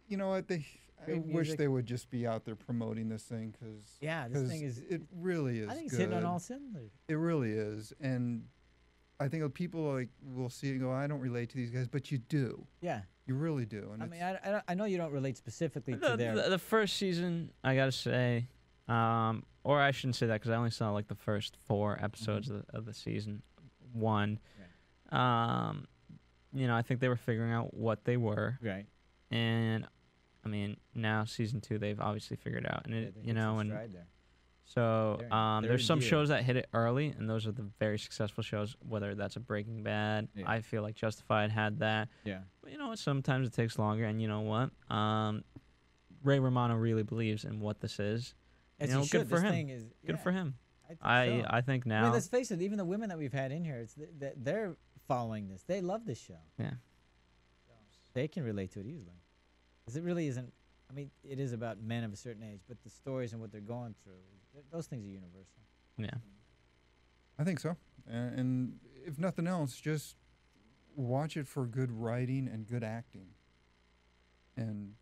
you know what? I
Great
wish
music.
they would just be out there promoting this thing because
Yeah, this thing is.
it really is.
I think it's
good.
hitting on all cylinders.
It really is, and I think people like will see it and go, "I don't relate to these guys," but you do.
Yeah.
You really do. And
I mean, I know you don't relate specifically to their.
The first season, I gotta say, or I shouldn't say that because I only saw like the first 4 episodes of the season 1. You know, I think they were figuring out what they were,
Right.
and I mean, now season 2, they've obviously figured out, and
Yeah,
it,
they
you
hit
know,
some
and
stride there.
so
They're in
there's
third
some
gear.
shows that hit it early, and those are the very successful shows. Whether that's a Breaking Bad,
Yeah.
I feel like Justified had that.
Yeah.
But you know what? Sometimes it takes longer, and you know what? Ray Romano really believes in what this is.
As
You know,
he
good
should.
for
This
him.
thing is.
Good
yeah,
for him.
I think so.
I think
I
now.
mean, let's face it. Even the women that we've had in here, it's they're following this. They love this show.
Yeah.
They can relate to it easily. Because it really isn't. I mean, it is about men of a certain age, but the stories and what they're going through, those things are universal.
Yeah.
I think so. And if nothing else, just watch it for good writing and good acting. And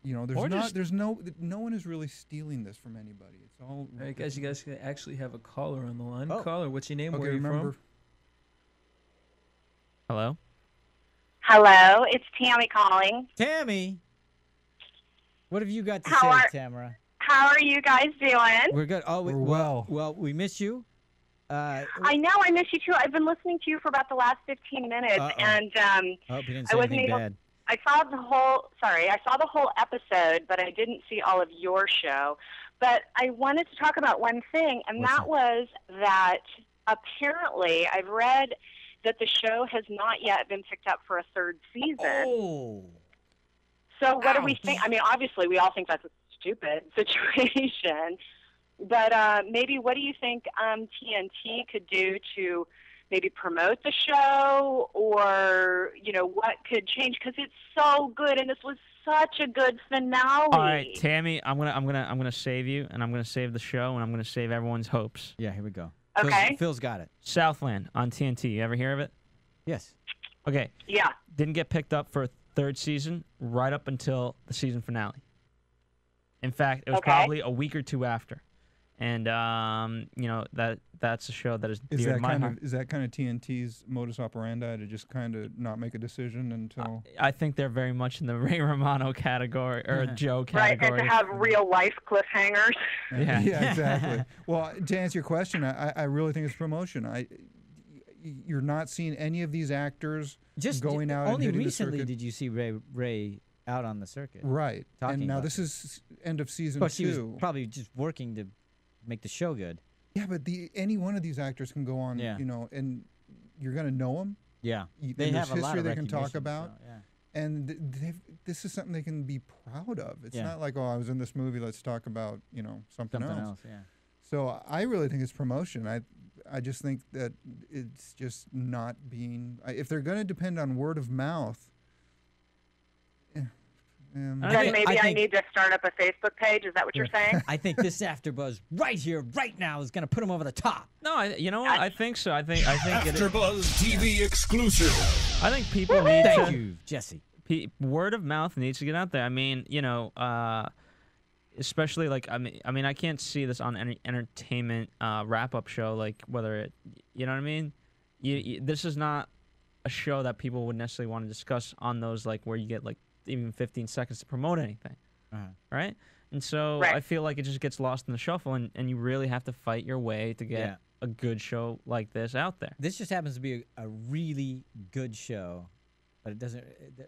you know,
Or just-
there's no one is really stealing this from anybody. It's all
All right, guys, you guys actually have a caller on the line.
Oh.
Caller, what's your name?
Okay,
Where are you
remember.
from?
Hello.
Hello, it's Tammy calling.
Tammy, what have you got to
How
say,
are-
Tamara?
How are you guys doing?
We're good. Oh,
We're well.
Well, we miss you.
I know I miss you too. I've been listening to you for about the last 15 minutes,
Uh-oh.
and
I hope you didn't
I
say
wasn't
anything
able-
bad.
I saw the whole. Sorry, I saw the whole episode, but I didn't see all of your show. But I wanted to talk about one thing, and
What's
that
that?
was that apparently I've read that the show has not yet been picked up for a 3rd season.
Oh.
So what do we
Ouch.
think? I mean, obviously, we all think that's a stupid situation. But maybe what do you think TNT could do to maybe promote the show, or what could change? Because it's so good, and this was such a good finale.
All right, Tammy. I'm gonna save you, and I'm gonna save the show, and I'm gonna save everyone's hopes.
Yeah, here we go.
Okay.
Phil's got it.
Southland on TNT. You ever hear of it?
Yes.
Okay.
Yeah.
Didn't get picked up for a 3rd season right up until the season finale. In fact, it was
Okay.
probably a week or 2 after. And you know, that's a show that is
Is
dear to
that
my
kind
heart.
of TNT's modus operandi to just kind of not make a decision until?
I think they're very much in the Ray Romano category or Joe
Right,
category.
and to have real life cliffhangers.
Yeah.
Yeah, exactly. Well, to answer your question, I really think it's promotion. You're not seeing any of these actors going out
only
and hitting
recently
the circuit.
did you see Ray out on the circuit.
Right.
Talking
And now
about
this is end of season
But
2.
she was probably just working to make the show good.
Yeah, but any one of these actors can go on,
Yeah.
you know, and you're going to know them.
Yeah.
They
They
there's
have a lot
history
of
they can talk
recognition,
about.
so, yeah.
And this is something they can be proud of. It's
Yeah.
not like, oh, I was in this movie, let's talk about, you know, something else.
Yeah.
So I really think it's promotion. I just think that it's just not being. If they're going to depend on word of mouth,
Then maybe I need to start up a Facebook page. Is that what you're saying?
I think this AfterBuzz right here, right now, is going to put him over the top.
No, you know what? I think so. I think
AfterBuzz TV exclusive.
I think people need
Thank
to.
you, Jesse.
Word of mouth needs to get out there. I mean, you know, especially like I mean, I can't see this on any entertainment wrap-up show, like whether it, you know what I mean. This is not a show that people would necessarily want to discuss on those, like where you get like even 15 seconds to promote anything, right? And so I feel like it just gets lost in the shuffle, and you really have to fight your way to get a good show like this out there.
This just happens to be a really good show, but it doesn't.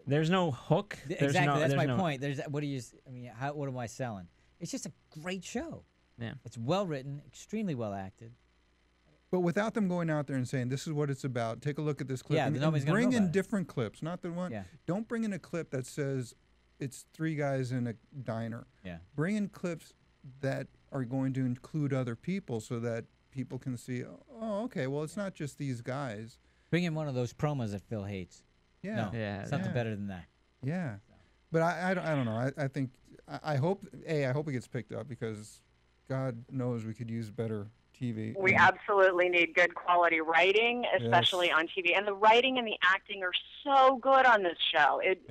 There's no hook.
Exactly, that's my point. What do you? I mean, what am I selling? It's just a great show.
Yeah,
it's well written, extremely well acted.
But without them going out there and saying, this is what it's about, take a look at this clip.
Yeah,
and
nobody's gonna
bring
know
in
about it.
different clips, not the one.
Yeah.
Don't bring in a clip that says it's 3 guys in a diner.
Yeah.
Bring in clips that are going to include other people so that people can see, oh, okay, well, it's not just these guys.
Bring in one of those promos that Phil hates.
Yeah.
No, something better than that.
Yeah. But I don't know. I think, I hope it gets picked up because God knows we could use better TV.
We absolutely need good quality writing, especially on TV. And the writing and the acting are so good on this show. It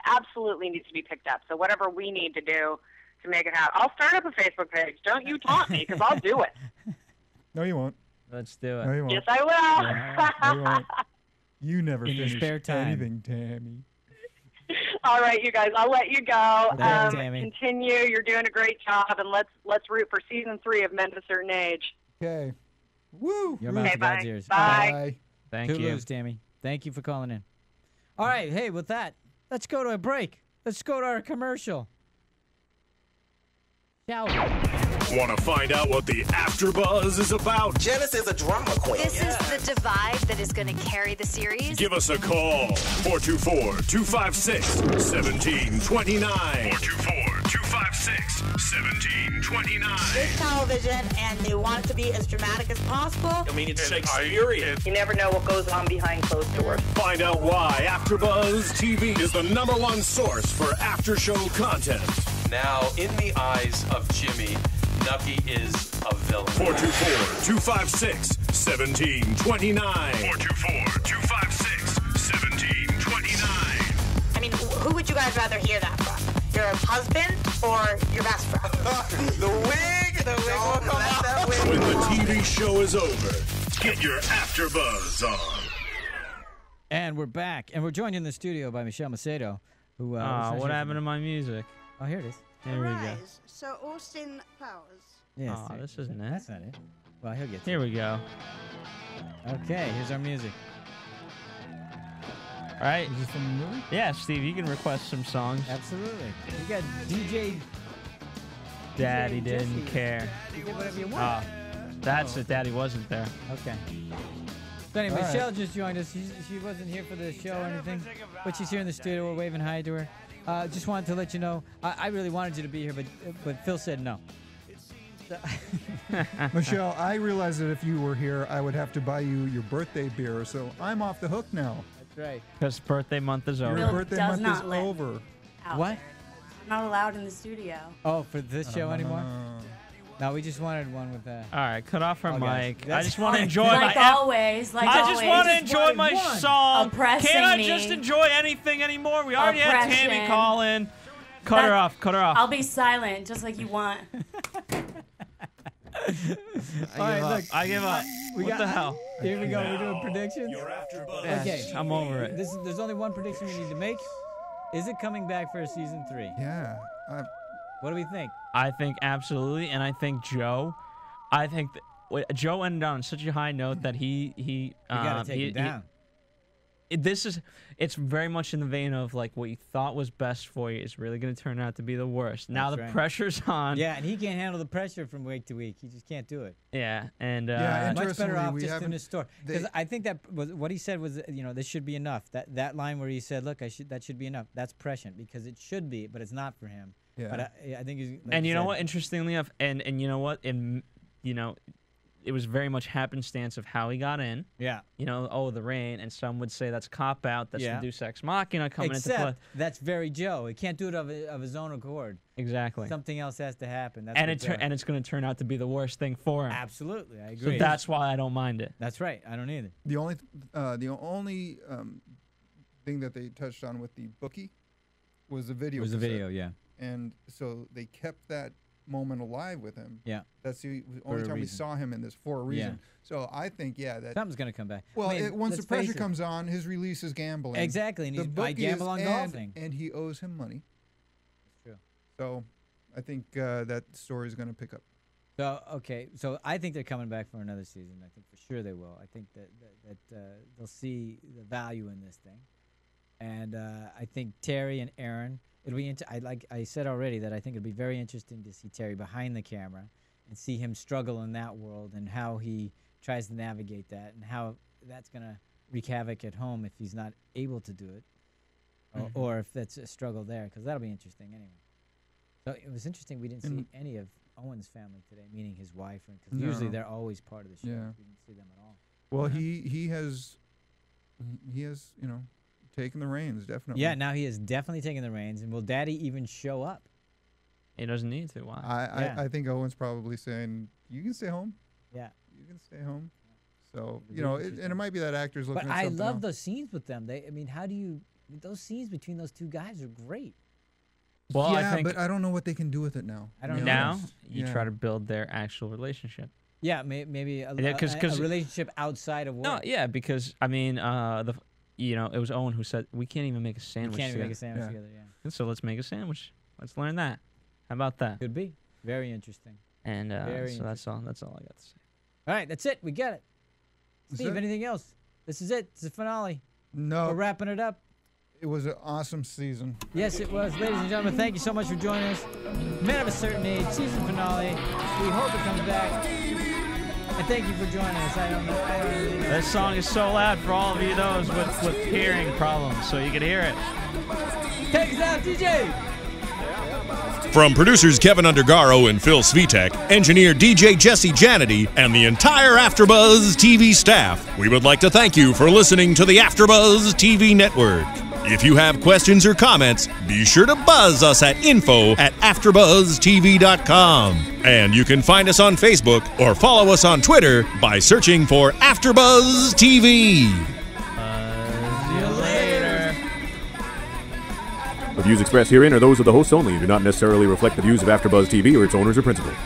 absolutely needs to be picked up. So whatever we need to do to make it happen. I'll start up a Facebook page. Don't you taunt me, because I'll do it.
No, you won't.
Let's do it.
No, you won't.
Yes, I will.
No, you won't. You never
In your
finish
spare time.
anything, Tammy.
All right, you guys, I'll let you go.
Thanks, Tammy.
Continue. You're doing a great job, and let's root for season 3 of Men of a Certain Age.
Okay. Woo.
Your mouth to God's ears.
Bye.
Thank you.
Toodaloo, Tammy. Thank you for calling in. All right, hey, with that, let's go to a break. Let's go to our commercial. Shall we?
Want to find out what the AfterBuzz is about?
Janice is a drama queen.
This is the divide that is going to carry the series.
Give us a call. 424-256-1729. 424-256-1729.
It's television, and they want it to be as dramatic as possible.
I mean, it's Shakespearean.
You never know what goes on behind closed doors.
Find out why AfterBuzz TV is the #1 source for after-show content.
Now, in the eyes of Jimmy, Nucky is a villain.
424-256-1729. 424-256-1729.
I mean, who would you guys rather hear that from? Your husband or your best friend?
The wig! The wig will come out. That wig.
When the TV show is over, get your AfterBuzz on.
And we're back, and we're joined in the studio by Michelle Macedo, who.
What happened to my music?
Oh, here it is.
There we go.
So Austin Powers.
Yes.
Oh, this isn't it.
That's not it. Well, he'll get to
Here
it.
we go.
Okay, here's our music.
All right.
Is this from the movie?
Yeah, Steve, you can request some songs.
Absolutely. You got DJ.
Daddy
Jesse.
didn't care.
You get whatever you want.
That's it. Daddy wasn't there.
Okay. So anyway,
All right.
Michelle just joined us. She wasn't here for the show or anything, but she's here in the studio. We're waving hi to her. Just wanted to let you know, I really wanted you to be here, but Phil said no.
Michelle, I realized that if you were here, I would have to buy you your birthday beer, so I'm off the hook now.
That's right.
Because birthday month is over.
Your birthday
does
month
not
is
live.
over.
What?
I'm not allowed in the studio.
Oh, for this show anymore? No, we just wanted one with that.
All right, cut off her
Oh, guys,
mic. I
that's
just want to
fine.
enjoy
Like
my.
always, like
I
always.
just want to enjoy my
one.
song.
Oppressing
Can't I
me.
just enjoy anything anymore? We already had Tammy
Oppression.
call in. Cut her off. Cut her off.
I'll be silent, just like you want.
All right, look.
I give up. What the hell?
Here we go. We're doing predictions. Okay.
I'm over it.
There's only one prediction we need to make. Is it coming back for season 3?
Yeah.
What do we think?
I think absolutely, and I think Joe. I think Joe ended on such a high note that he
You gotta take it down.
It's very much in the vein of like what you thought was best for you is really going to turn out to be the worst. Now the pressure's on.
Yeah, and he can't handle the pressure from week to week. He just can't do it.
Yeah, and
much better off just in his store. Because I think that was what he said was, this should be enough. That line where he said, "Look, that should be enough." That's prescient because it should be, but it's not for him.
Yeah.
But I think he's. Like
and you know what? Interestingly enough, and you know what? It was very much happenstance of how he got in.
Yeah.
The rain, and some would say that's cop out. That's the Deus Ex Machina coming into play.
Except that's very Joe. He can't do it of his own accord.
Exactly.
Something else has to happen.
And it's going to turn out to be the worst thing for him.
Absolutely, I agree.
So that's why I don't mind it.
That's right. I don't either.
The only thing that they touched on with the bookie was the video.
Was the video, yeah.
And so they kept that moment alive with him.
Yeah.
That's the only time we saw him in this for a reason.
Yeah.
So I think, that
something's going to come back.
Well, once the pressure comes on, his release is gambling.
Exactly. And I gamble on golfing.
And he owes him money.
That's true.
So I think that story is going to pick up.
So, okay. So I think they're coming back for another season. I think for sure they will. I think that they'll see the value in this thing. And I think Terry and Aaron, it'll be like I said already that I think it'll be very interesting to see Terry behind the camera and see him struggle in that world and how he tries to navigate that and how that's going to wreak havoc at home if he's not able to do it or if that's a struggle there, because that'll be interesting anyway. So it was interesting we didn't see any of Owen's family today, meaning his wife, because usually they're always part of the show.
Yeah.
We didn't see them at all.
Well, he has taken the reins, definitely.
Yeah, now he has definitely taken the reins. And will Daddy even show up?
He doesn't need to. Why?
I think Owen's probably saying, you can stay home.
Yeah.
You can stay home. So, and it might be that actor's looking at something
But I love
else.
those scenes with them. Those scenes between those two guys are great.
Well,
yeah,
I think
but I don't know what they can do with it now.
I don't know.
Now, you try to build their actual relationship.
Yeah, maybe a relationship outside of work.
No, yeah, because, I mean, it was Owen who said, we can't even make a sandwich
together. We can't even make a sandwich together, yeah.
So let's make a sandwich. Let's learn that. How about that?
Could be. Very interesting.
And so that's all I got to say.
All right, that's it. We get it. Steve, anything else? This is it. It's the finale.
No.
We're wrapping it up.
It was an awesome season.
Yes, it was. Ladies and gentlemen, thank you so much for joining us. Men of a Certain Age, season finale. We hope it comes back. And thank you for joining us. I don't know.
This song is so loud for all of you those with hearing problems, so you can hear it.
Take us out, DJ.
From producers Kevin Undergaro and Phil Svitek, engineer DJ Jesse Janity, and the entire AfterBuzz TV staff, we would like to thank you for listening to the AfterBuzz TV network. If you have questions or comments, be sure to buzz us at info@AfterBuzzTV.com. And you can find us on Facebook or follow us on Twitter by searching for AfterBuzz TV.
See you later.
The views expressed herein are those of the hosts only and do not necessarily reflect the views of AfterBuzz TV or its owners or principals.